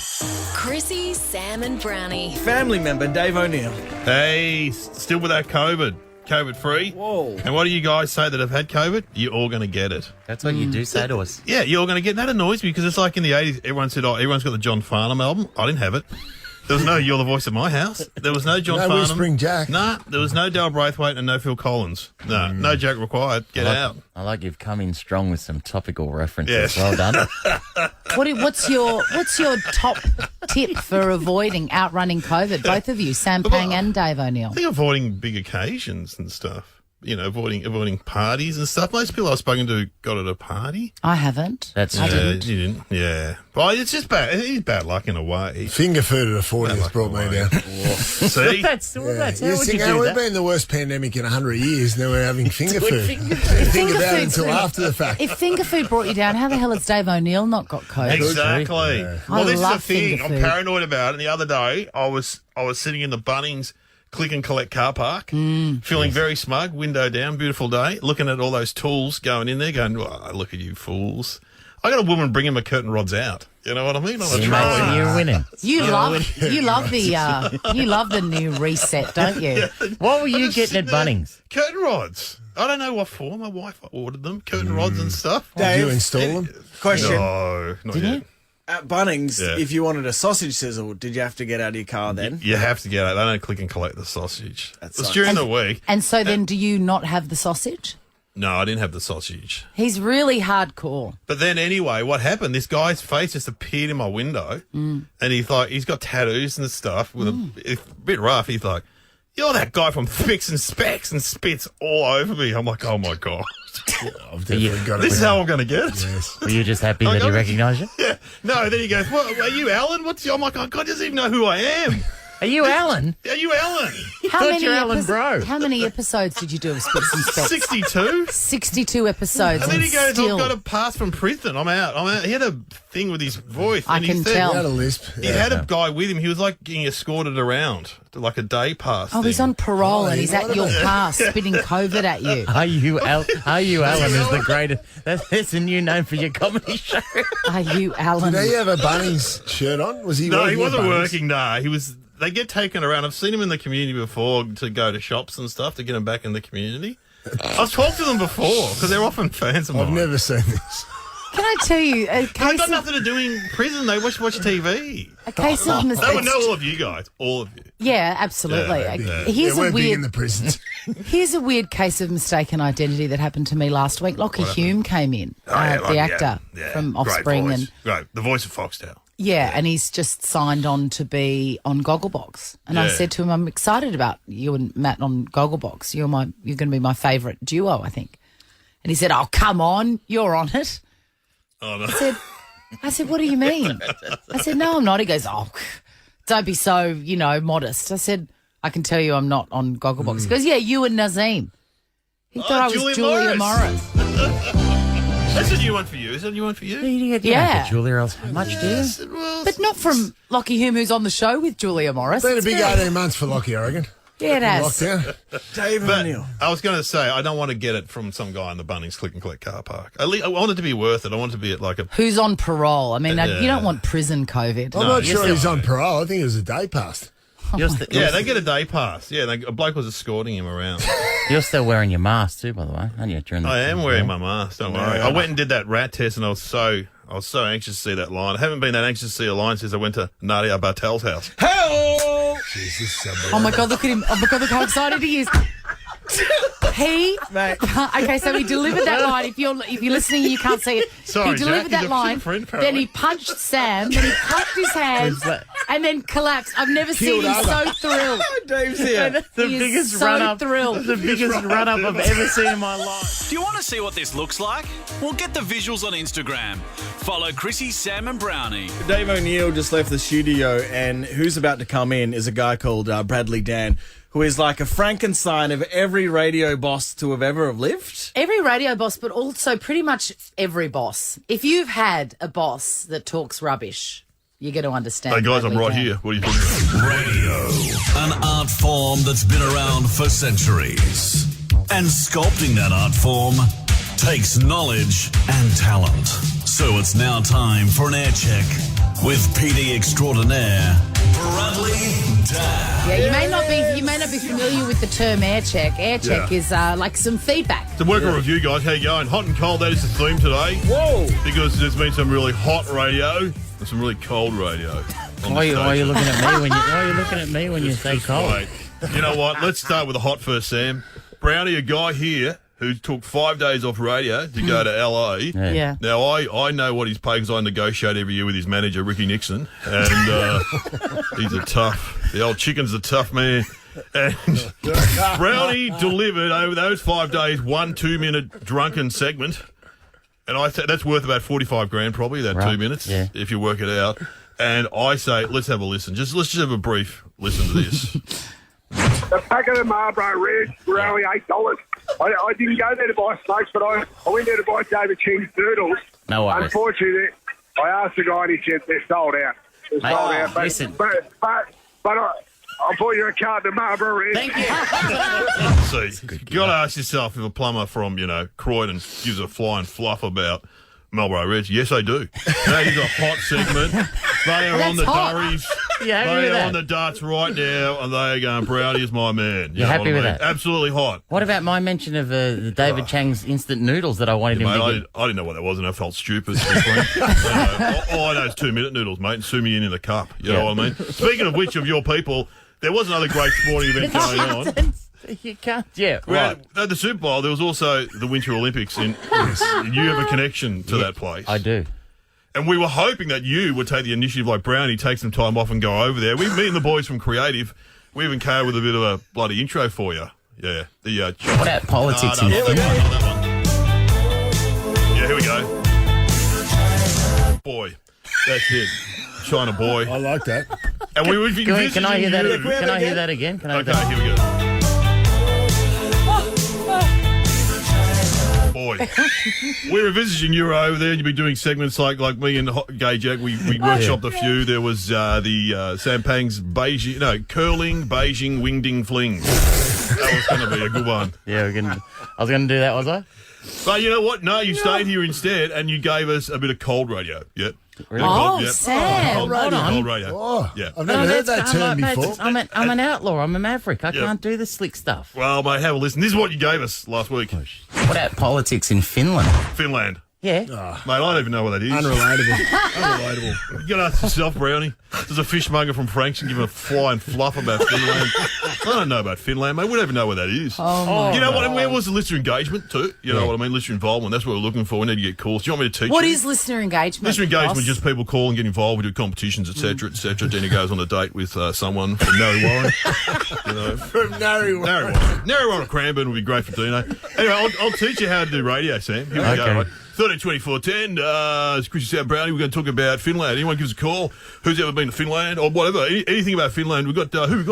Chrissy, Sam, and Brownie. family member Dave O'Neill. Hey, still with that COVID. COVID free. Whoa. And what do you guys say that have had COVID? You're all going to get it. That's what you do say to us. Yeah, you're all going to get it. That annoys me because it's like in the 80s, everyone said, everyone's got the John Farnham album. I didn't have it. There was no You're the Voice of My House. There was no John No Farnham. Whispering Jack. Nah, there was no Dale Braithwaite and no Phil Collins. No, no Jack required. Get out. I like you've come in strong with some topical references. Yes. Well done. What's your top tip for avoiding outrunning COVID? Both of you, Sam Pang and Dave O'Neill. I think avoiding big occasions and stuff. You know, avoiding parties and stuff. Most people I've spoken to got at a party. I haven't. That's I didn't. You didn't. Yeah. Well, it's just bad. It is bad luck in a way. Finger food at a 40th brought me down. See? That's Yeah. how would think, you do we've that? been the worst pandemic in 100 years. Now we're having finger food. finger Think Finger about it food's until good. after the fact. If finger food brought you down, how the hell has Dave O'Neill not got COVID? Exactly. Yeah. I Well, this is love the thing. finger I'm food. paranoid about it. The other day, I was sitting in the Bunnings click and collect car park, feeling very smug, window down, beautiful day, looking at all those tools going in there, going, oh, look at you fools. I got a woman bringing my curtain rods out. You know what I mean? On a See, trolley. mate, you're winning. You love the new reset, don't you? What were you just getting at sitting there. Bunnings? Curtain rods. I don't know what for. My wife ordered them. Curtain rods and stuff. Did you install them? Question. No, not Did yet. you? At Bunnings, Yeah. if you wanted a sausage sizzle, did you have to get out of your car then? You have to get out. They don't click and collect the sausage. That's It's right. during the week. And so then, do you not have the sausage? No, I didn't have the sausage. He's really hardcore. But then anyway, what happened? This guy's face just appeared in my window, and he's got tattoos and stuff with a bit rough. He's like, "You're that guy from Fix and Specs," and spits all over me. I'm like, "Oh my god, I've definitely got it. this is how I'm going to get it." Yes. Were you just happy that he recognised you? Yeah. No, then he goes, "What? Are you Alan? What's?" I'm like, "Oh God, doesn't even know who I am." Are you Alan? Are you Alan? Thought you're Alan Bro. How many episodes did you do of Spits and Specs? 62. 62 episodes. And then he goes, still, I've got a pass from prison. I'm out. He had a thing with his voice. I and he can said, tell. He had a lisp. He had a guy with him. He was like getting escorted around, like a day pass. Oh, he's on parole and he's at what your about- car spitting COVID at you. Are you Alan is the greatest. That's a new name for your comedy show. Are you Alan? Did he have a Bunnings shirt on? Was he? No, he working at wasn't Bunnings? working. No, he was. They get taken around. I've seen him in the community before to go to shops and stuff to get him back in the community. I've talked to them before because they're often fans of mine. I've never seen this. Can I tell you a They've case got of, nothing to do in prison. They watch TV. a case of They would mistakes? know all of you guys. All of you. Yeah, absolutely. Yeah, Here's we're a big in weird. the prisons. Here's a weird case of mistaken identity that happened to me last week. Lockie Hume came in, the actor from Offspring, Great voice. and Great. The voice of Foxtel. yeah, and he's just signed on to be on Gogglebox. And I Yeah. said to him, "I'm excited about you and Matt on Gogglebox. You're going to be my favourite duo, I think." And he said, "Oh, come on, you're on it." Oh no. I said, "What do you mean?" I said, "No, I'm not." He goes, "Oh, don't be so, modest." I said, "I can tell you I'm not on Gogglebox." He goes, "Yeah, you and Nazim." He thought I was Julia Morris. That's a new one for you. Is that a new one for you? Yeah. Julia else. How much do you? But not from Lockie Hume, who's on the show with Julia Morris. Been a It's big very- 18 months for Lockie, I reckon. Yeah, it has. Lockdown. Dave O'Neill. I was going to say, I don't want to get it from some guy in the Bunnings Click and Collect car park. At least, I want it to be worth it. I want it to be at like a... Who's on parole? I mean, Yeah. you don't want prison COVID. I'm not sure he's on parole. I think it was a day pass. Yeah, they get a day pass. Yeah, a bloke was escorting him around. You're still wearing your mask too, by the way, aren't you? During the I am wearing my mask, don't worry. I went and did that rat test and I was so anxious to see that line. I haven't been that anxious to see a line since I went to Nadia Bartel's house. Hello! Jesus, Oh my God, look at him. Oh my God, look how excited he is. Okay, so he delivered that line. If you're listening, you can't see it. Sorry, he delivered Jack, that he's a line. friend, Then apparently. he punched Sam. Then he clapped his hands and then collapsed. I've never seen him so thrilled. Dave's here. The He is biggest so run-up. thrilled. The biggest run-up I've ever seen in my life. Do you want to see what this looks like? Well, get the visuals on Instagram. Follow Chrissie, Sam and Brownie. Dave O'Neill just left the studio, and who's about to come in is a guy called Bradley Dan, who is like a Frankenstein of every radio boss to have ever lived. Every radio boss, but also pretty much every boss. If you've had a boss that talks rubbish, you're going to understand. Hey guys, I'm Bradley right Dan. here. What are you talking about? Radio, an art form that's been around for centuries. And sculpting that art form takes knowledge and talent. So it's now time for an air check with PD extraordinaire, Bradley Dan. Yeah, you may not be familiar with the term air check. Air check is like some feedback. The worker review, guys. How you going? Hot and cold, that is the theme today. Whoa! Because there's been some really hot radio and some really cold radio. Why are you looking at me when you say cold? Wait. You know what? Let's start with the hot first, Sam. Brownie, a guy here who took 5 days off radio to go to LA. Yeah. Now, I know what he's paying because I negotiate every year with his manager, Ricky Nixon. And he's the old chicken's a tough man. And Brownie delivered over those 5 days 1 2-minute drunken segment. And I say that's worth about 45 grand probably, that 2 minutes, if you work it out. And I say, let's have a listen. Let's just have a brief listen to this. The pack of the Marlboro Reds were only $8. I didn't go there to buy smokes, but I went there to buy David Ching's noodles. No worries. Unfortunately, I asked the guy and he said they're sold out. They're Mate, sold out. But, listen. but I bought you a card to Marlboro Reds. Thank you. See, you got to ask yourself if a plumber from, Croydon gives a flying fluff about Marlboro Reds. Yes, I do. That is a hot segment. They are on the durries. Yeah, happy they with are that. on the darts right now, and they are going, Brownie is my man. You You're know happy what I with mean? that? Absolutely hot. What about my mention of the David Chang's instant noodles that I wanted him Mate, to get? I didn't know what that was, and I felt stupid. All I know is 2-minute noodles, mate, and sue me in the cup. You know what I mean? Speaking of which, of your people, there was another great sporting event going on. You can't. Yeah, Well, right. at the Super Bowl, there was also the Winter Olympics. You have a connection to that place. I do. And we were hoping that you would take the initiative like Brownie, take some time off and go over there. Me and the boys from Creative, we even came with a bit of a bloody intro for you. Yeah. What about politics? No, not that one. Yeah, here we go. Boy. That's it. China boy. I like that. And we would be Can I hear that? visiting you. Can I hear that again? Can I hear Okay, that? here we go. Boy, we were visiting you over there. You'd be doing segments like me and Gay Jack. We workshopped a few. There was the Sam Pang's curling, Beijing, wingding fling. That was going to be a good one. Yeah, I was going to do that, was I? But you know what? No, you stayed here instead, and you gave us a bit of cold radio. Yep. Oh, Sam. Cold radio. Oh, yeah. I've never heard that term before. I'm an outlaw. I'm a maverick. I can't do the slick stuff. Well, mate, have a listen. This is what you gave us last week. What about politics in Finland? Finland. Yeah. Mate, I don't even know what that is. Unrelatable. You got to ask yourself, Brownie. There's a fishmonger from Frankston giving a flying fluff about Finland. I don't know about Finland, mate. We don't even know what that is. Oh, you know what? Where was the listener engagement too? You know what I mean? Listener involvement. That's what we're looking for. We need to get calls. Do you want me to teach What you? is listener engagement? Listener engagement boss? is just people call and get involved. We do competitions, etc., etc. Dina goes on a date with someone from Narry Warren. From Narry Warren. Narry Warren or Cranbourne would be great for Dino. Anyway, I'll teach you how to do radio, Sam. Here we go. Right? 13 24 10. It's Chrissie, Sam, Brownie. We're going to talk about Finland. Anyone gives a call? Who's ever been to Finland or whatever? Anything about Finland? We've got we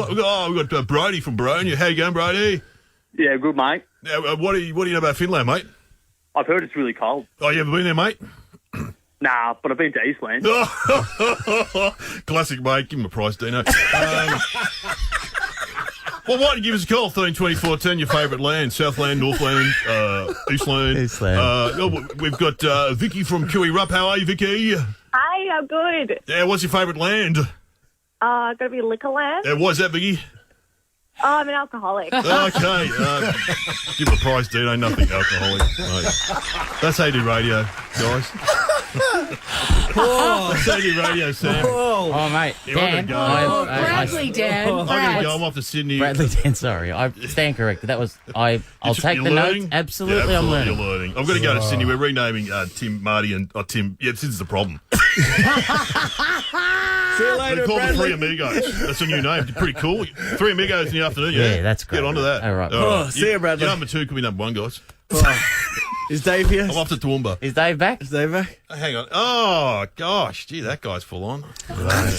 got Brodie from Browny. How you going, Brodie? Yeah, good, mate. What do you know about Finland, mate? I've heard it's really cold. Oh, you ever been there, mate? Nah, but I've been to Eastland. Classic, mate. Give him a price, Dino. Well, why don't you give us a call? 13 24 10, your favourite land. Southland, Northland, Eastland. We've got Vicky from QE Rupp. How are you, Vicky? Hi, I'm good. Yeah, what's your favourite land? Got to be Liquorland. Why is that, Vicky? Oh, I'm an alcoholic. Okay. Give him a prize, Dino. Nothing alcoholic. Mate. That's how you do radio, guys. That's how you do radio, Sam. Oh, mate. Dan. Bradley, Dan. I'm going to go. I'm off to Sydney. Bradley, Dan, sorry. I stand corrected. That was, I'll take the learning? notes. Absolutely, I'm learning. You're learning. I've got to go to Sydney. We're renaming Tim, Marty, and Tim. Yeah, this is the problem. See you later, they call them Bradley. Three Amigos. That's a new name. Pretty cool. 3 Amigos in the afternoon. Yeah, that's great. Get onto that. All right. See you, Bradley. Your number 2 could be number 1, guys. Is Dave here? I'm off to Toowoomba. Is Dave back? Hang on. Oh, gosh. Gee, that guy's full on.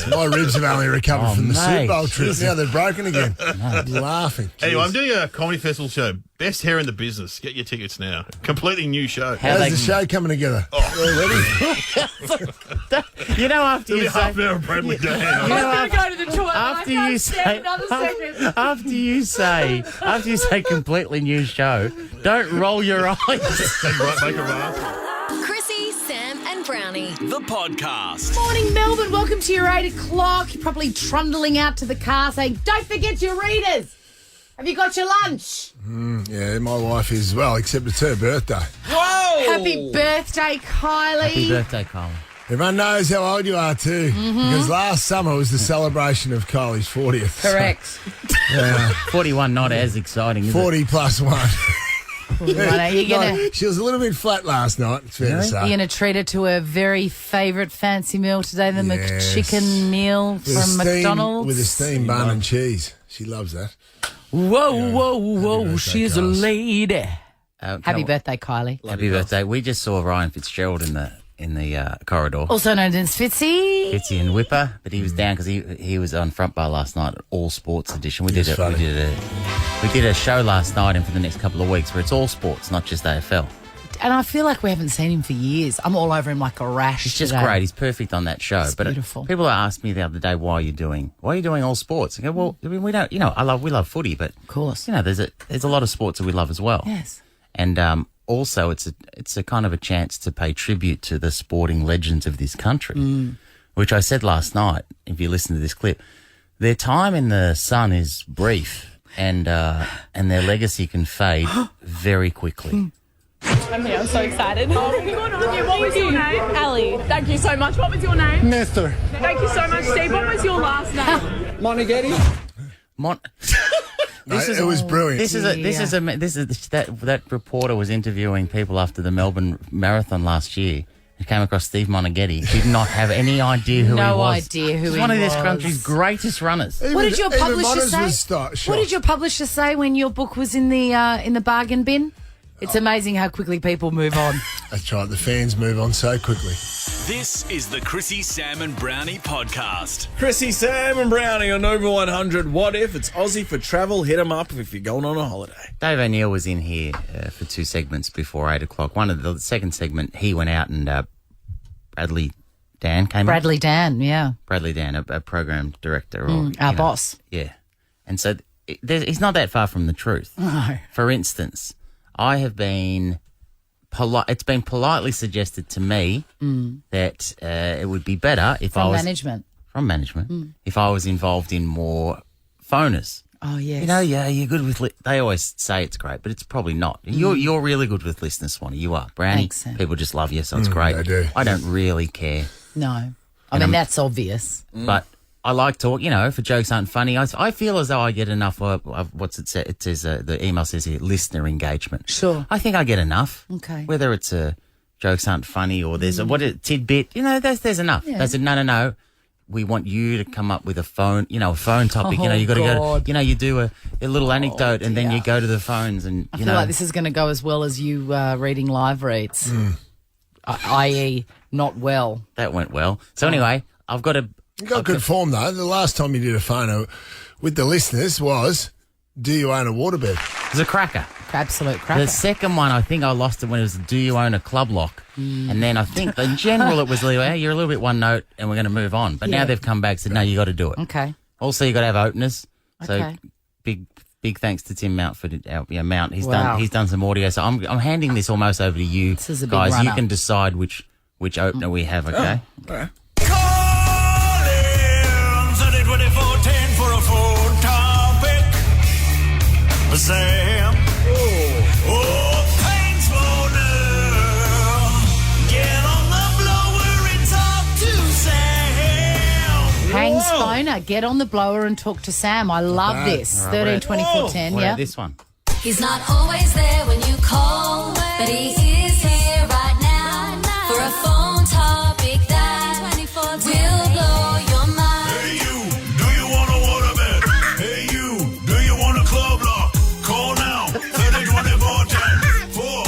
My ribs have only recovered from the Super Bowl trip. Jesus. Now they're broken again. Laughing. Anyway, I'm doing a comedy festival show. Best hair in the business. Get your tickets now. Completely new show. How's the show coming together? You know, after It'll you be say, half an hour of Bradley Dan. you know, I'm going to go to the toilet. after you say, after you say completely new show, don't roll your eyes. Make a laugh. Chrissie, Sam, and Brownie. The podcast. Morning, Melbourne. Welcome to your 8 o'clock. You're probably trundling out to the car saying, don't forget your readers. Have you got your lunch? Yeah, my wife is, well, except it's her birthday. Whoa! Happy birthday, Kylie. Happy birthday, Kylie. Everyone knows how old you are too, because last summer was the celebration of Kylie's 40th. Correct. So, 41, not as exciting, is 40 plus 1. You're She was a little bit flat last night, it's fair to say. going to treat her to her very favourite fancy meal today, the Yes. McChicken meal With from McDonald's. With a steamed bun and cheese. She loves that. Whoa, she's a lady. Happy birthday, Kylie. Happy birthday. We just saw Ryan Fitzgerald in the corridor. Also known as Fitzy. Fitzy and Whipper, but he was down because he was on front bar last night at All Sports Edition. We did a show last night and for the next couple of weeks where it's all sports, not just AFL. And I feel like we haven't seen him for years. I'm all over him like a rash. He's just today. great. He's perfect on that show. It's but beautiful. People asked me the other day, why are you doing all sports? I go, well, I mean, we don't, we love footy, but of course, there's a lot of sports that we love as well. Yes. And also it's a kind of a chance to pay tribute to the sporting legends of this country, which I said last night, if you listen to this clip, their time in the sun is brief and their legacy can fade very quickly. I'm here. I'm so excited. Oh, good on you. What was your name? Allie. Thank you so much. What was your name? Mister. Thank you so much, Steve. What was your last name? Monaghetti. It was brilliant. That reporter was interviewing people after the Melbourne Marathon last year. He came across Steve Monaghetti. Did not have any idea who he was. No idea who he was. One of this country's greatest runners. What did your publisher say? What did your publisher say when your book was in the bargain bin? It's amazing how quickly people move on. That's right. The fans move on so quickly. This is the Chrissie, Sam and Brownie podcast. Chrissie, Sam and Brownie on Over 100. What if it's Aussie for travel? Hit them up if you're going on a holiday. Dave O'Neill was in here for 2 segments before 8 o'clock. The second segment, he went out and Bradley Dan came Bradley Dan, yeah. Bradley Dan, a program director. Our boss. Yeah. And so he's not that far from the truth. No. For instance, I have been... It's been politely suggested to me that it would be better if I was... From management. If I was involved in more phoners. Oh, yes. You know, you're good with... They always say it's great, but it's probably not. You're really good with listeners, Swanee. You are. Brownie, Thanks, Sam. people just love you, so it's great. They do. I don't really care. No. I mean, that's obvious. But I like talk, if jokes aren't funny. I feel as though I get enough of what's it say? It says, the email says here, listener engagement. Sure. I think I get enough. Okay. Whether it's jokes aren't funny or there's a tidbit, there's enough. Yeah. They said, no. We want you to come up with a phone topic. You got to go, you do a little anecdote and then you go to the phones and, I feel like this is going to go as well as you reading live reads, i.e. not well. That went well. So anyway, I've got a... You got good form, though. The last time you did a phono with the listeners was, do you own a waterbed? It was a cracker. Absolute cracker. The second one, I think I lost it when it was, do you own a club lock? And then I think in general it was, hey, you're a little bit one note and we're going to move on. But now they've come back and said, no, you got to do it. Okay. Also, you got to have openers. Okay. So big thanks to Tim Mountford. Mount. He's Wow. done some audio. So I'm handing this almost over to you This is a big guys. You runner. can decide which opener we have. Okay. All right. For a phone topic, Sam. Thanks, Mona. Get on the blower and talk to Sam. Hangs phoner. Get on the blower and talk to Sam. I love this. All right, 13, 24, 10, What yeah. about this one? He's not always there when you call, but he is here right now for a phone topic that will blow your mind. Hey, you, do you want a waterbed? Hey, you, do you want a club lock? Call now, 30-24-10 for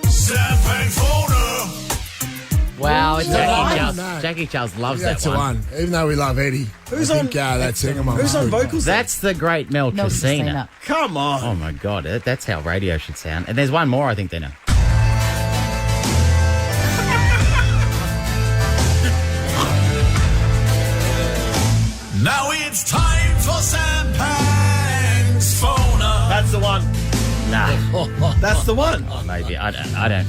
Sam Pang Phoner. Wow, it's a line. Jackie Charles loves That's that the one. one. Even though we love Eddie. Who's I on- think, that second one. Who's was on good. vocals? That's the great Mel Mel Tresina. Tresina. Come on. Oh my God, that's how radio should sound. And there's one more, I think they know. Now it's time for Sam Pang's Phoner. That's the one. Nah, That's the one. maybe I don't.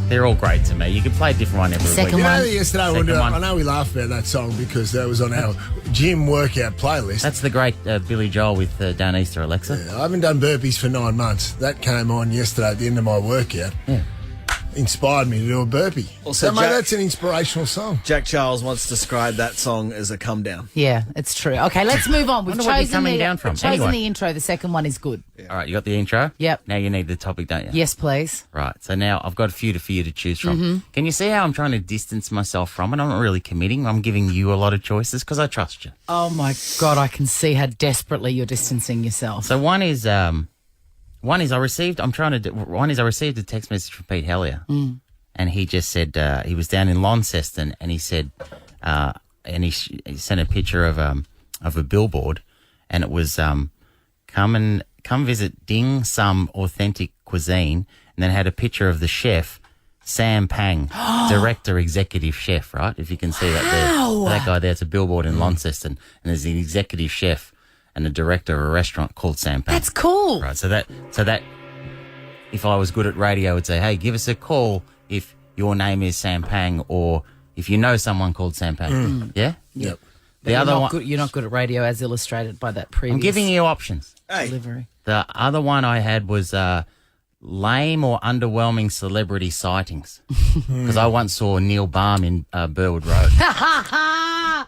They're all great to me. You can play a different one every Second week. You know, one. yesterday, Second one. I know we laughed about that song because that was on our gym workout playlist. That's the great Billy Joel with Dan Easter, Alexa. I haven't done burpees for 9 months. That came on yesterday at the end of my workout. Yeah. Inspired me to do a burpee. Also, So, mate, Jack- that's an inspirational song. Jack Charles once described that song as a come down. Yeah, it's true. Okay, let's move on. We've Wonder what you're chosen coming the down from. we've chosen Anyway. the intro. The second one is good. All right, you got the intro? Yep. Now you need the topic, don't you? Yes, please. Right, so now I've got a few for you to choose from. Can you see how I'm trying to distance myself from it? I'm not really committing. I'm giving you a lot of choices because I trust you. Oh my God, I can see how desperately you're distancing yourself. So one is I received a text message from Pete Hellier. And he just said he was down in Launceston, and he said, and he sent a picture of a billboard, and it was come visit Ding Sum Authentic Cuisine, and then had a picture of the chef Sam Pang, director, executive chef. Right, if you can see that there, Wow. that guy there. It's a billboard in Launceston, and there's an executive chef and a director of a restaurant called Sam Pang. That's cool. Right, so that if I was good at radio, I would say, hey, give us a call if your name is Sam Pang or if you know someone called Sam Pang. Yeah? Yep. The other one, You're not good at radio, as illustrated by that previous I'm giving you options. delivery. The other one I had was lame or underwhelming celebrity sightings. Because I once saw Neil Baum in Burwood Road.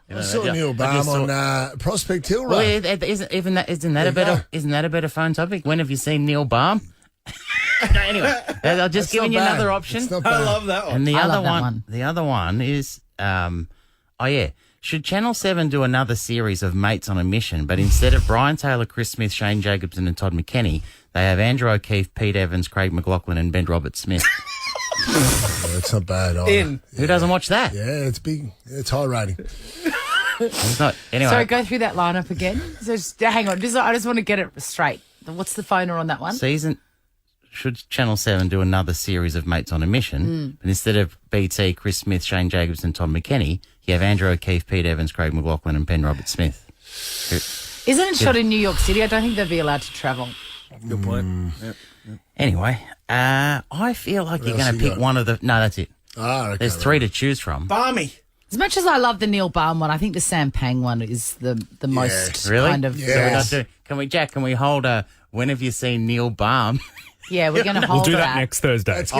I saw Neil Baum on Prospect Hill Road. Well, isn't that a better phone topic? When have you seen Neil Baum? Anyway, I'll just giving you another option. I love that one. And the I other love that one, one. the other one is, should Channel 7 do another series of Mates on a Mission, but instead of Brian Taylor, Chris Smith, Shane Jacobson and Todd McKenney, they have Andrew O'Keefe, Pete Evans, Craig McLaughlin and Ben Robert Smith. It's not bad. Who doesn't watch that? Yeah, it's big. It's high rating. It's not. Anyway. Sorry, go through that lineup again. So hang on. I just want to get it straight. What's the phoner on that one? Should Channel 7 do another series of Mates on a Mission, but instead of BT, Chris Smith, Shane Jacobs and Tom McKenny, you have Andrew O'Keefe, Pete Evans, Craig McLaughlin and Ben Robert Smith. Isn't it shot in New York City? I don't think they'd be allowed to travel. Good point. Yep. Anyway, I feel like you're going to pick one of the... No, that's it. Okay, There's three to choose from. Barmy. As much as I love the Neil Balm one, I think the Sam Pang one is the most Really? kind of... So can we hold a... When have you seen Neil Balm? Yeah, we're going to hold We'll do that next Thursday. That's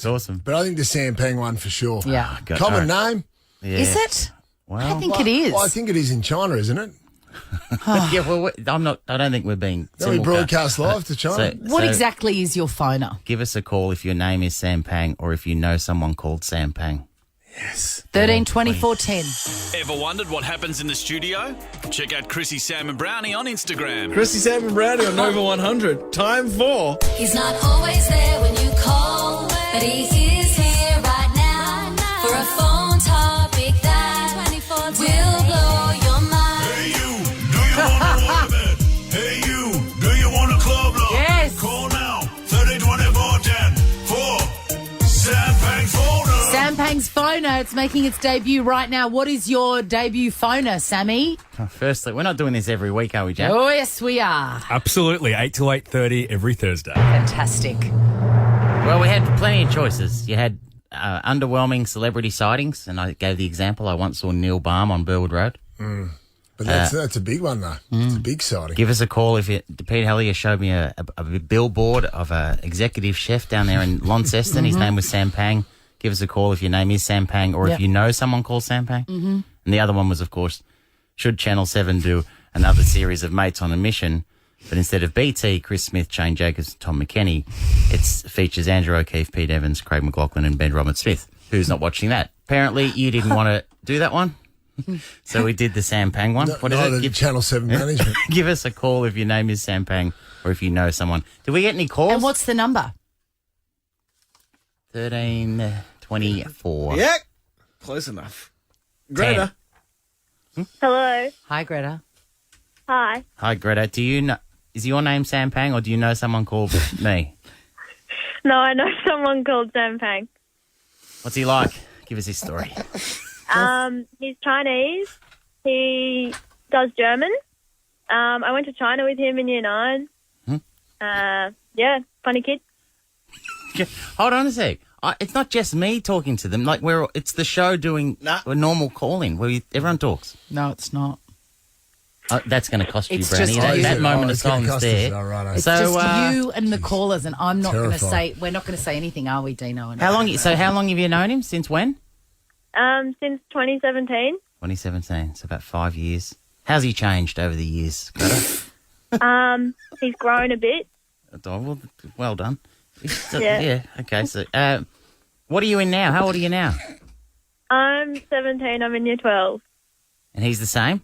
awesome. But I think the Sam Pang one for sure. Yeah. Common name. Yeah. Is it? Well, I think it is. Well, I think it is in China, isn't it? Yeah, well, I don't think we're being... Don't we broadcast live to China? What exactly is your phoner? Give us a call if your name is Sam Pang or if you know someone called Sam Pang. Yes. 13 24 10. Ever wondered what happens in the studio? Check out Chrissie, Sam and Brownie on Instagram. Chrissie, Sam and Brownie on Nova 100. Time for... He's not always there when you call, but he is here right now for a phone topic that will blow your mind. Hey you, do you want a waterbed? Hey you, do you want a club lock? Yes. Call now, 30 24 10 for Sam Pang's phoner. Sam Pang's phoner. It's making its debut right now. What is your debut phoner, Sammy? Firstly, we're not doing this every week, are we, Jack? Oh, yes, we are. Absolutely, 8 to 8:30 every Thursday. Fantastic. Well, we had plenty of choices. You had underwhelming celebrity sightings, and I gave the example. I once saw Neil Balm on Burwood Road. But that's a big one, though. It's a big sighting. Give us a call if Pete Hellier showed me a billboard of an executive chef down there in Launceston. His name was Sam Pang. Give us a call if your name is Sam Pang or if you know someone called Sam Pang. And the other one was, of course, should Channel 7 do another series of Mates on a Mission, but instead of BT, Chris Smith, Shane Jacobs, Tom McKenny, it features Andrew O'Keefe, Pete Evans, Craig McLaughlin and Ben Robert Smith. Who's not watching that? Apparently you didn't want to do that one. So we did the Sam Pang one. What is it? The Channel 7 management. Give us a call if your name is Sam Pang or if you know someone. Did we get any calls? And what's the number? 1324. Yeah. Close enough. Greta. Hello. Hi, Greta. Hi. Hi, Greta. Do you know? Is your name Sam Pang or do you know someone called me? No, I know someone called Sam Pang. What's he like? Give us his story. He's Chinese. He does German. I went to China with him in Year 9. Yeah, funny kid. Hold on a sec. It's not just me talking to them. Like it's the show doing a normal call-in where everyone talks. No, it's not. That's going to cost you, It's Brownie. just you. That moment of it's gonna silence cost us. there. All right, It's So, just you and the callers, and I'm not going to Terrifying. say. We're not going to say anything, are we, Dino? And How long have you known him? Since when? Since 2017. 2017. So about 5 years. How's he changed over the years, Greta? He's grown a bit. Oh, well done. Yeah. Okay. So, what are you in now? How old are you now? I'm 17. I'm in Year 12. And he's the same.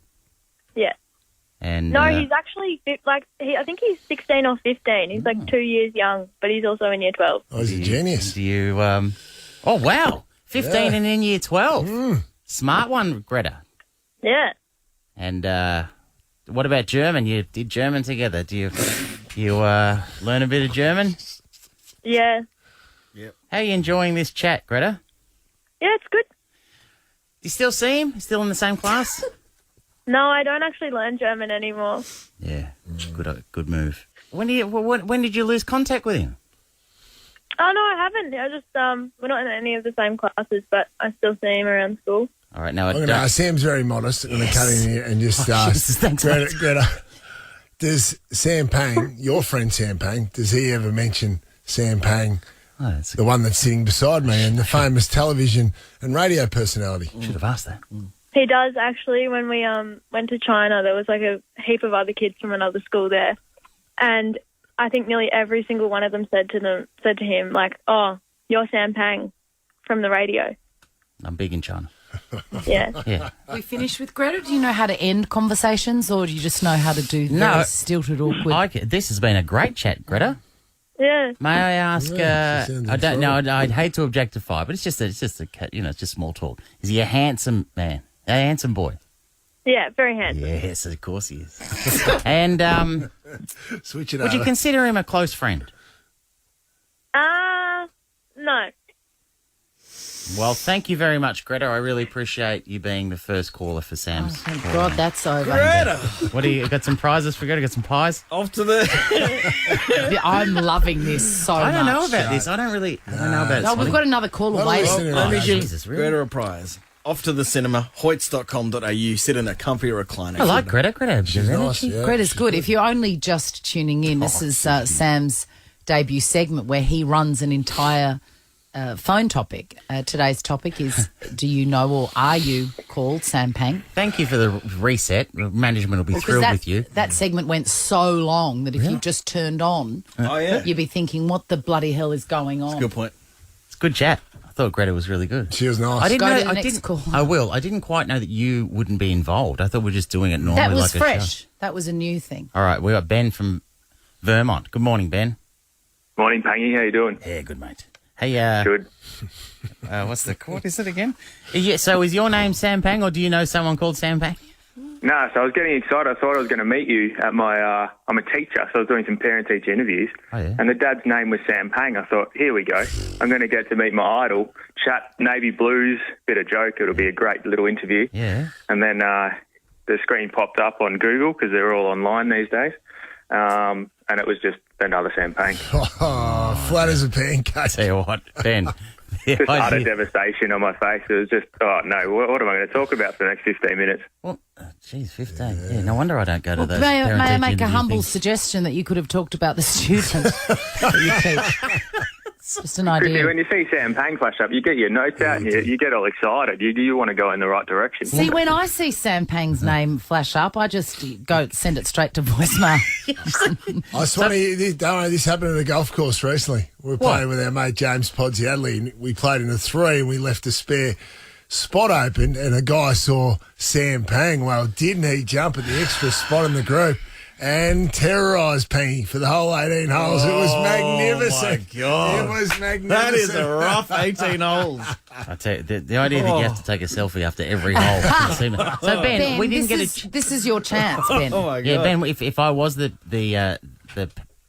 Yeah. And No, he's actually I think he's 16 or 15. He's like 2 years young, but he's also in Year 12. Oh, he's a genius. Do you? Oh wow, 15 and in Year 12. Smart one, Greta. Yeah. And what about German? You did German together. Do you learn a bit of German? Yeah. Yep. How are you enjoying this chat, Greta? Yeah, it's good. Do you still see him? Still in the same class? No, I don't actually learn German anymore. Yeah, good move. When did you lose contact with him? Oh, no, I haven't. I just, we're not in any of the same classes, but I still see him around school. All right, now Sam's very modest. I'm going to cut in here and just thanks, Greta, does Sam Pang, your friend Sam Pang, does he ever mention Sam Pang, the one that's sitting beside me, and the famous television and radio personality? Should have asked that. He does, actually. When we went to China, there was like a heap of other kids from another school there. And I think nearly every single one of them said to him, like, oh, you're Sam Pang from the radio. I'm big in China. Yeah. Yeah. We finished with Greta. Do you know how to end conversations, or do you just know how to do those stilted, awkward? This has been a great chat, Greta. Yeah. May I ask? Yeah, she sounds I don't know. enthralled. I'd hate to objectify, but it's just it's just small talk. Is he a handsome man? A handsome boy? Yeah, very handsome. Yes, of course he is. And Switch it would you over. consider him a close friend? No. Well, thank you very much, Greta. I really appreciate you being the first caller for Sam's. Thank God that's over. Greta! What do you got? Some prizes for Greta? Got some pies? Off to the... Yeah, I'm loving this so much. I don't know about this. I don't know about it. No, we've got another caller waiting. Let me give Jesus, really? Greta a prize. Off to the cinema, hoyts.com.au, sit in a comfy recliner. I like Greta. Greta, She's nice, yeah. Greta's good. If you're only just tuning in, this is Sam's debut segment where he runs an entire phone topic. Today's topic is, do you know or are you called Sam Pang? Thank you for the reset. Management will be thrilled with you. That segment went so long that if you just turned on, you'd be thinking, what the bloody hell is going on? Good point. It's good chat. I thought Greta was really good. She was nice. I didn't Go know. to the I next didn't. call. I will. I didn't quite know that you wouldn't be involved. I thought we were just doing it normally. That was like fresh. A show. That was a new thing. All right, we got Ben from Vermont. Good morning, Ben. Morning, Pangy. How you doing? Yeah, good mate. Hey, Good. what is it again? Yeah, so is your name Sam Pang, or do you know someone called Sam Pang? No, so I was getting excited. I thought I was going to meet you at my... I'm a teacher, so I was doing some parent-teacher interviews. Oh, yeah. And the dad's name was Sam Pang. I thought, here we go. I'm going to get to meet my idol, chat Navy Blues, bit of joke. It'll be a great little interview. Yeah. And then the screen popped up on Google because they're all online these days. And it was just another Sam Pang. Oh, flat as a pancake. Tell you what, Ben. Just utter devastation on my face. It was just, oh no, what am I going to talk about for the next 15 minutes? Well, geez, 15. Yeah, no wonder I don't go to those. May I parent-teacher make a interview humble things. suggestion that you could have talked about the student that you teach? Just an Chrissie, idea. when you see Sam Pang flash up, you get your notes out and you get all excited. You want to go in the right direction. See, when I see Sam Pang's name flash up, I just go send it straight to voicemail. I swear, this happened at a golf course recently. We were playing with our mate James Podsiadley, and we played in a 3, and we left a spare spot open, and a guy saw Sam Pang. Well, didn't he jump at the extra spot in the group and terrorised Pangy for the whole 18 holes. It was magnificent. My God. It was magnificent. That is a rough 18 holes. I tell you, the idea that you have to take a selfie after every hole. So Ben, we didn't get This is your chance, Ben. Oh my God. Yeah, Ben. If I was the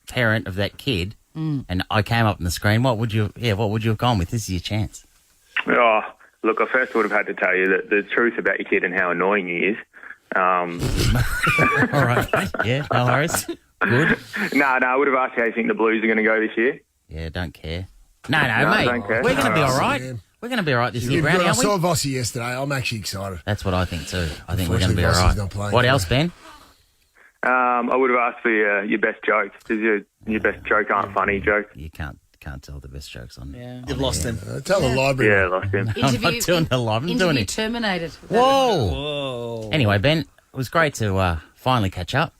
parent of that kid and I came up on the screen, what would you have gone with? This is your chance. Oh, look, I first would have had to tell you that the truth about your kid and how annoying he is. All right. Yeah, no worries. Good. No, I would have asked how you think the Blues are going to go this year. Yeah, don't care. No, No, mate. don't care. We're going to be All all right. right. We're going to be all right this You year, did Brownie, good. I aren't we? saw Vossi yesterday. I'm actually excited. That's what I think too. I think we're going to be all Unfortunately, Vossi's right. not playing What today. else, Ben? I would have asked for your best jokes because your best joke aren't funny jokes. You can't tell the best jokes on. Yeah. You've lost him. Tell the library. Yeah, lost him. I'm not doing the live. I'm doing Interview it. terminated. Whoa. Anyway, Ben, it was great to finally catch up.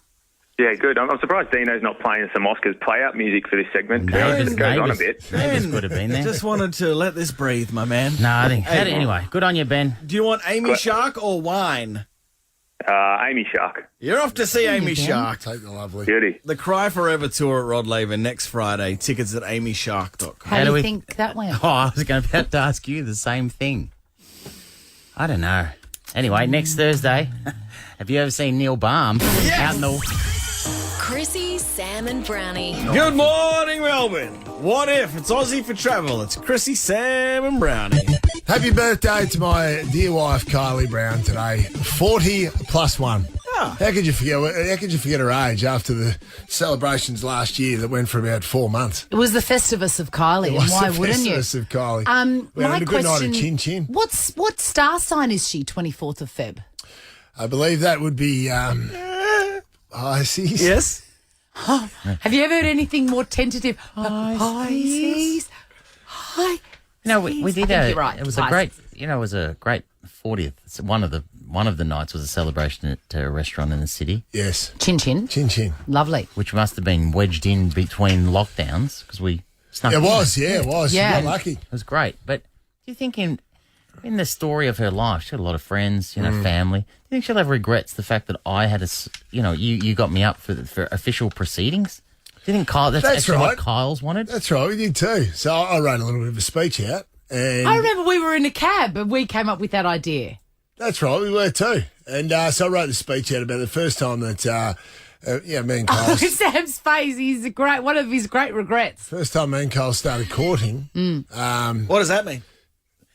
Yeah, good. I'm surprised Dino's not playing some Oscars play-out music for this segment. It goes on a bit. Neighbours could have been there. Just wanted to let this breathe, my man. No, I think. Hey, Anyway, good on you, Ben. Do you want Amy Shark or wine? Amy Shark. You're off to see Amy Shark. Take the lovely. Beauty. The Cry Forever tour at Rod Laver next Friday. Tickets at amyshark.com. How do you think that went? Oh, I was about to ask you the same thing. I don't know. Anyway, next Thursday, have you ever seen Neil Baum out in the... Chrissie, Sam and Brownie. Good morning, Melbourne. What if it's Aussie for travel? It's Chrissie, Sam and Brownie. Happy birthday to my dear wife, Kylie Brown, today. 40 plus 1. Ah. How could you forget her age after the celebrations last year that went for about 4 months? It was the Festivus of Kylie, It and was why the wouldn't you? Festivus of Kylie. We My had a good night question: of Chin Chin. What star sign is she? 24th of Feb. I believe that would be Pisces. Yes. Have you ever heard anything more tentative? Pisces. Hi. No, we did. I think you're right. It was Pisces. it was a great 40th. So one of the nights was a celebration at a restaurant in the city, Yes. Chin Chin. Chin Chin. Lovely. which must have been wedged in between lockdowns because we snuck. It in. was, yeah, it was. Yeah. You got lucky. It was great. But do you think in the story of her life, she had a lot of friends, family. Do you think she'll have regrets the fact that I had you got me up for official proceedings? Do you think Kyle? That's actually right. what Kyle's wanted. That's right, we did too. So I wrote a little bit of a speech out. And I remember we were in a cab and we came up with that idea. That's right, we were too. And so I wrote the speech out about the first time that, me and Kyle... Oh, Sam's face, he's one of his great regrets. First time me and Kyle started courting. What does that mean?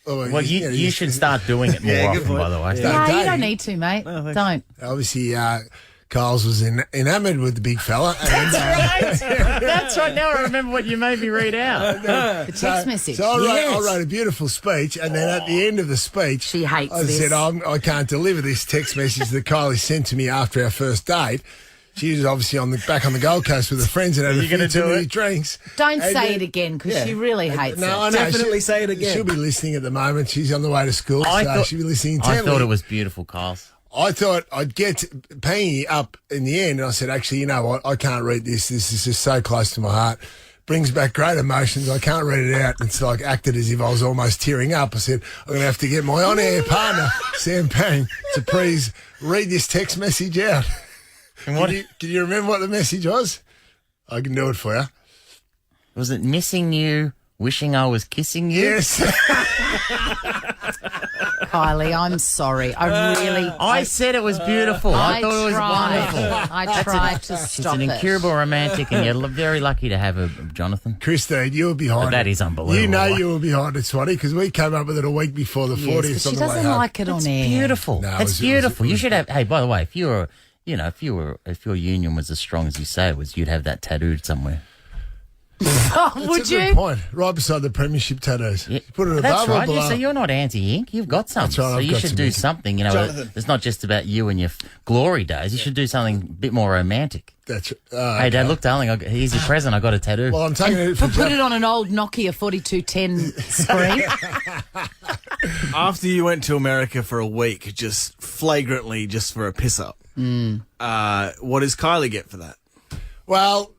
Well, you should start doing it more often, by the way. No, you don't need to, mate. Don't. Obviously, Kyle's was enamoured with the big fella. That's right. Now I remember what you made me read out. The text message. So I wrote a beautiful speech, and then at the end of the speech, she hates I said, I can't deliver this text message that Kylie sent to me after our first date. She was obviously back on the Gold Coast with her friends and had a few too many drinks. Don't say it again because she really hates it. No, I know. Definitely say it again. She'll be listening at the moment. She's on the way to school, she'll be listening intently. I thought it was beautiful, Kyle. I thought I'd get Pengy up in the end, and I said, actually, you know what? I can't read this. This is just so close to my heart. Brings back great emotions. I can't read it out. It's like acted as if I was almost tearing up. I said, I'm going to have to get my on-air partner, Sam Pang, to please read this text message out. And what? Can you remember what the message was? I can do it for you. Was it missing you, wishing I was kissing you? Yes. Kylie, I'm sorry. I said it was beautiful. I thought it was wonderful. I tried to stop She's an incurable romantic, and you're very lucky to have her, Jonathan. Christine, you were behind That it. is unbelievable. You know you were behind it, Swanee, because we came up with it a week before the 40th. But she on the way doesn't home. like it on air. Beautiful. No, That's beautiful. You should have. Hey, by the way, if your union was as strong as you say it was, you'd have that tattooed somewhere. Would That's a good point. Right beside the premiership tattoos. Yeah. You put it That's above or right. below. So you're not anti-ink. You've got something. That's right, So I've you got should some do ink. something. Jonathan. It's not just about you and your glory days. You should do something a bit more romantic. That's Hey, Dad, look, darling, here's your present. I got a tattoo. Well, I'm taking it for Put it on an old Nokia 4210 screen. After you went to America for a week, just flagrantly, just for a piss up, what does Kylie get for that? Well,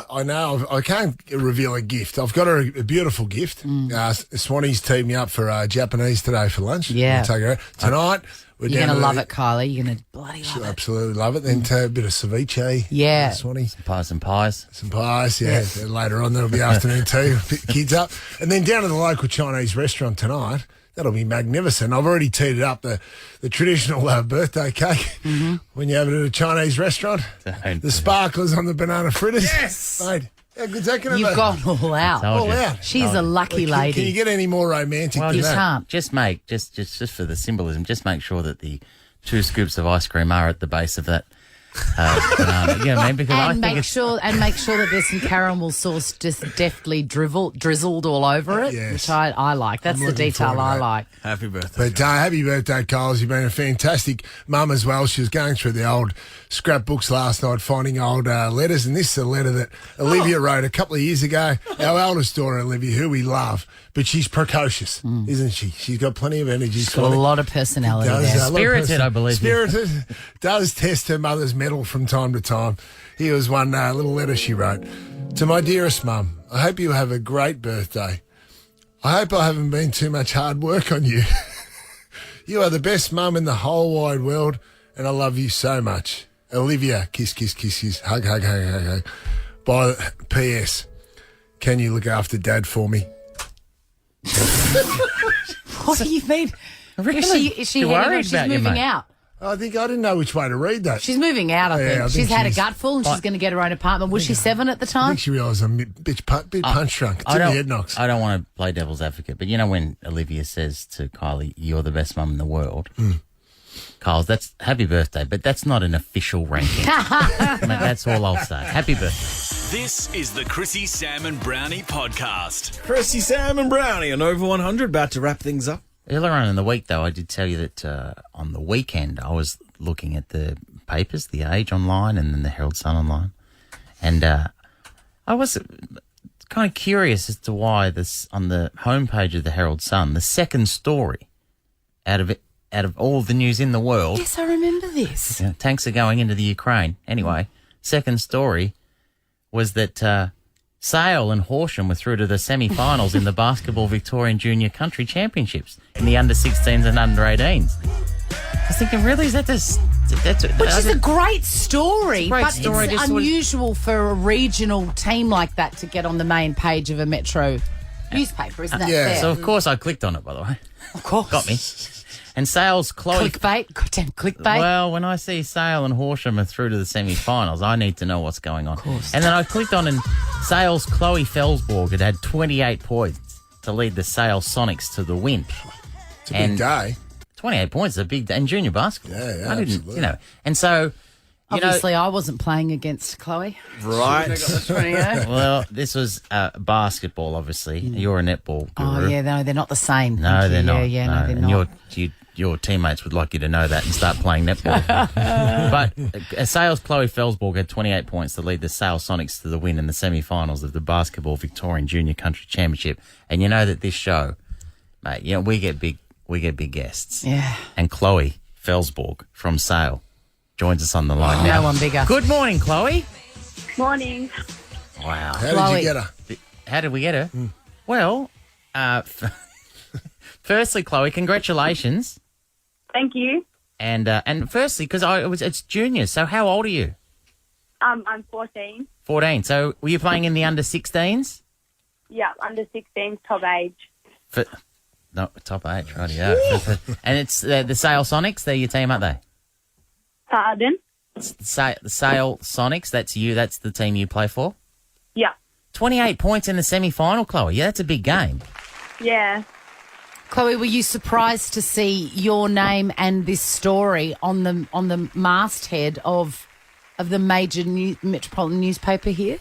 I know I can't reveal a gift. I've got her a beautiful gift. Swanee's teed me up for Japanese today for lunch. Yeah. I'll take her out. Tonight. We're You're down going to to love it, Kylie. You're going to bloody love She'll it. absolutely love it. Then a bit of ceviche. Yeah. Swanee. Some pies. Some pies, yeah. Then later on, there'll be afternoon tea. Pick the kids up. And then down to the local Chinese restaurant tonight. That'll be magnificent. I've already teed it up, the traditional birthday cake when you have it at a Chinese restaurant. The sparklers on the banana fritters. Yes! Mate, how good's that going to be? You've gone all out. Told you. All out. She's a lucky lady. Can you get any more romantic Well, than you that? can't. Just for the symbolism, just make sure that the 2 scoops of ice cream are at the base of that banana. You know what I mean? Because I And think make sure that there's some caramel sauce just deftly drizzled all over it, Yes. which I like. That's the looking detail forward to I that. like. Happy birthday. But happy birthday, Kyles. You've been a fantastic mum as well. She was going through the old scrapbooks last night, finding old letters, and this is a letter that Olivia wrote a couple of years ago. Our eldest daughter, Olivia, who we love, but she's precocious, isn't she? She's got plenty of energy. She's got a lot of personality there. Spirited, I believe. Spirited. Does test her mother's mettle from time to time. Here was one little letter she wrote. To my dearest mum, I hope you have a great birthday. I hope I haven't been too much hard work on you. You are the best mum in the whole wide world, and I love you so much. Olivia, kiss, kiss, kiss, kiss, hug, hug, hug, hug, hug. By P.S. Can you look after Dad for me? What do you mean? Really? Is she You're heading or worried she's about you, moving mate. out? I didn't know which way to read that. She's moving out, I think. I She's think had a she's- gutful and she's going to get her own apartment. Was she 7 at the I time? think she realised I'm a bit punch drunk. It's in the head knocks. I don't want to play devil's advocate, but you know when Olivia says to Kylie, "You're the best mum in the world," Kyle's, that's happy birthday, but that's not an official ranking. I mean, that's all I'll say. Happy birthday. This is the Chrissie, Sam and Brownie podcast. Chrissie, Sam and Brownie on Over 100, about to wrap things up. Earlier on in the week, though, I did tell you that on the weekend I was looking at the papers, The Age online and then the Herald Sun online, and I was kind of curious as to why this on the homepage of the Herald Sun, the second story out of all the news in the world. Yes, I remember this. Tanks are going into the Ukraine. Anyway, second story was that Sale and Horsham were through to the semi-finals in the Basketball Victorian Junior Country Championships in the under-16s and under-18s. I was thinking, really, is that Which is a great story, It's a great but story, it's just sort of- unusual for a regional team like that to get on the main page of a metro newspaper, isn't that fair? So, of course, I clicked on it, by the way. Of course. Got me. And Sale's Chloe... Clickbait. Goddamn clickbait. Well, when I see Sale and Horsham are through to the semi-finals, I need to know what's going on. Of course. And then I clicked on and Sale's Chloe Felsbourg had 28 points to lead the Sale Sonics to the win. It's a big day. 28 points is a big day in junior basketball. Yeah, I didn't, absolutely. And so... Obviously, I wasn't playing against Chloe. Right. Well, this was basketball, obviously. You're a netball guru. Oh, yeah, no, they're not the same. No, Thank they're you. not. Yeah, no, no, they're and not. your teammates would like you to know that and start playing netball. But Sale's Chloe Felsbourg had 28 points to lead the Sale Sonics to the win in the semi-finals of the Basketball Victorian Junior Country Championship. And you know that this show, mate, we get big guests. Yeah. And Chloe Felsbourg from Sale joins us on the line now. No one bigger. Good morning, Chloe. Morning. Wow. How did you get her? How did we get her? Well, firstly, Chloe, congratulations. Thank you. And firstly, because it's juniors, so how old are you? I'm 14. 14. So were you playing in the under 16s? Yeah, under 16, top age. No, top 8, right? Yeah. And it's the Sale Sonics. They're your team, aren't they? Pardon? The Sale Sonics. That's you. That's the team you play for. Yeah. 28 points in the semi-final, Chloe. Yeah, that's a big game. Yeah. Chloe, were you surprised to see your name and this story on the masthead of the major metropolitan newspaper here?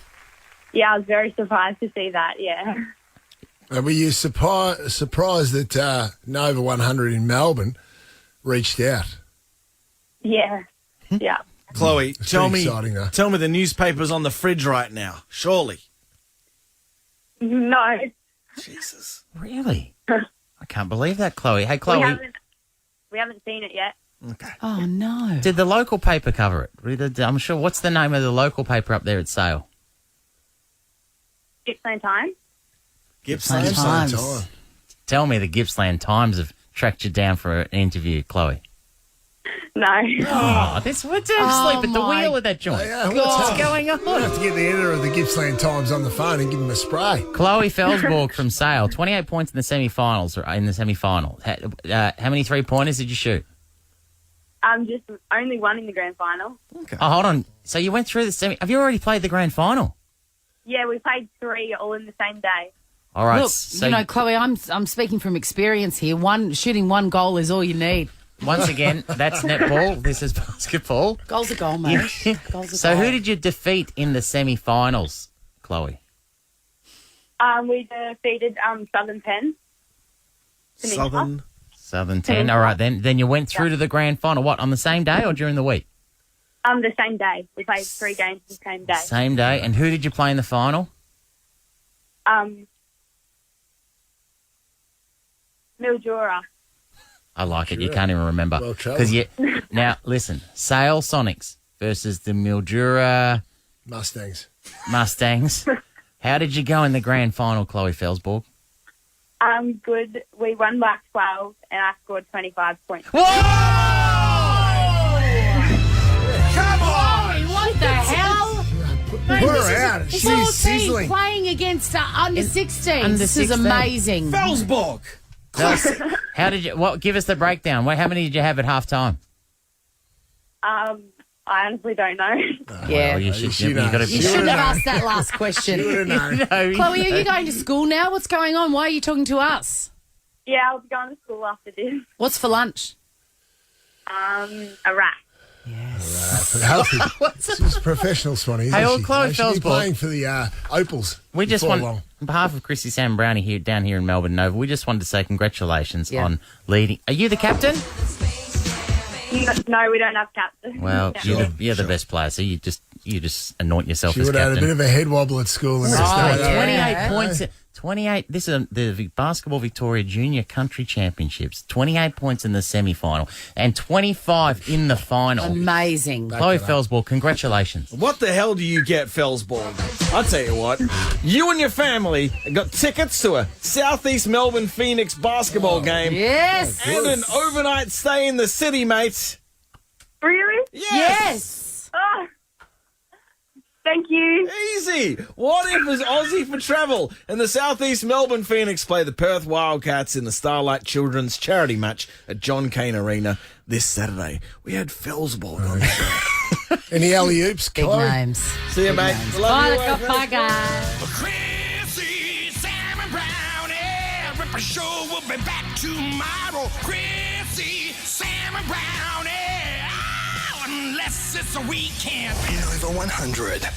Yeah, I was very surprised to see that, yeah. Were you surprised that Nova 100 in Melbourne reached out? Yeah. Yeah. Chloe, It's tell pretty me exciting, though. the newspaper's on the fridge right now, surely. No. Jesus. Really? I can't believe that, Chloe. Hey, Chloe. We haven't seen it yet. Okay. Oh, no. Did the local paper cover it? I'm sure. What's the name of the local paper up there at Sale? Gippsland Time? Gippsland Times. Tell me the Gippsland Times have tracked you down for an interview, Chloe. No. Oh, we're sleep at the wheel of that joint. What's going on? We'll have to get the editor of the Gippsland Times on the phone and give him a spray. Chloe Felsbourg from Sale, 28 points in the semi-finals. How many three-pointers did you shoot? Just only one in the grand final. Okay. Oh, hold on. So you went through the semi. Have you already played the grand final? Yeah, we played 3 all in the same day. All right. Look, Chloe, I'm speaking from experience here. Shooting one goal is all you need. Once again, that's netball. This is basketball. Goal's a goal, mate. Goal's a So goal. who did you defeat in the semi-finals, Chloe? We defeated Southern 10. Southern 10. All right, then you went through to the grand final. What, on the same day or during the week? The same day. We played 3 games the same day. Same day. And who did you play in the final? Mildura. I like it. You can't even remember. Well chosen. Now, listen, Sale Sonics versus the Mildura Mustangs. How did you go in the grand final, Chloe Felsbourg? Good. We won by 12 and I scored 25 points. Come on! What the hell? Put her out. She's 14 sizzling. playing against under 16. Under This is 16. amazing. Felsbourg. How did you? Give us the breakdown. How many did you have at half time? I honestly don't know. Yeah. Well, you shouldn't have have asked that last question. Chloe, are you going to school now? What's going on? Why are you talking to us? Yeah, I'll be going to school after this. What's for lunch? A rat. Healthy. She's a professional, Swanee, isn't Hey, she? Chloe She'll be Felsbourg. playing for the Opals. We just before want, long. on behalf of Chrissie, Sam, and Brownie down here in Melbourne Nova, we just wanted to say congratulations on leading. Are you the captain? No, we don't have captain. Well, you're the best player, so you just anoint yourself She as would have captain. had a bit of a head wobble at school. And 28 points. 28. This is the Basketball Victoria Junior Country Championships. 28 points in the semi-final and 25 in the final. Amazing. Chloe Felsbourg, congratulations. What the hell do you get, Felsbourg? I'll tell you what. You and your family got tickets to a Southeast Melbourne Phoenix basketball game. Yes. And an overnight stay in the city, mate. Really? Yes. Oh, thank you. Easy. What if it was Aussie for travel and the Southeast Melbourne Phoenix play the Perth Wildcats in the Starlight Children's charity match at John Cain Arena this Saturday? We had Felsbourg on the show. Any alley-oops, Big Chloe? names. See you, Big mate. names. Love Bye, you, bye, guys. Chrissie, Sam and Brownie. Ripper Show will be back tomorrow. Chrissie, Sam and Brownie. Oh, unless it's a weekend. In over 100.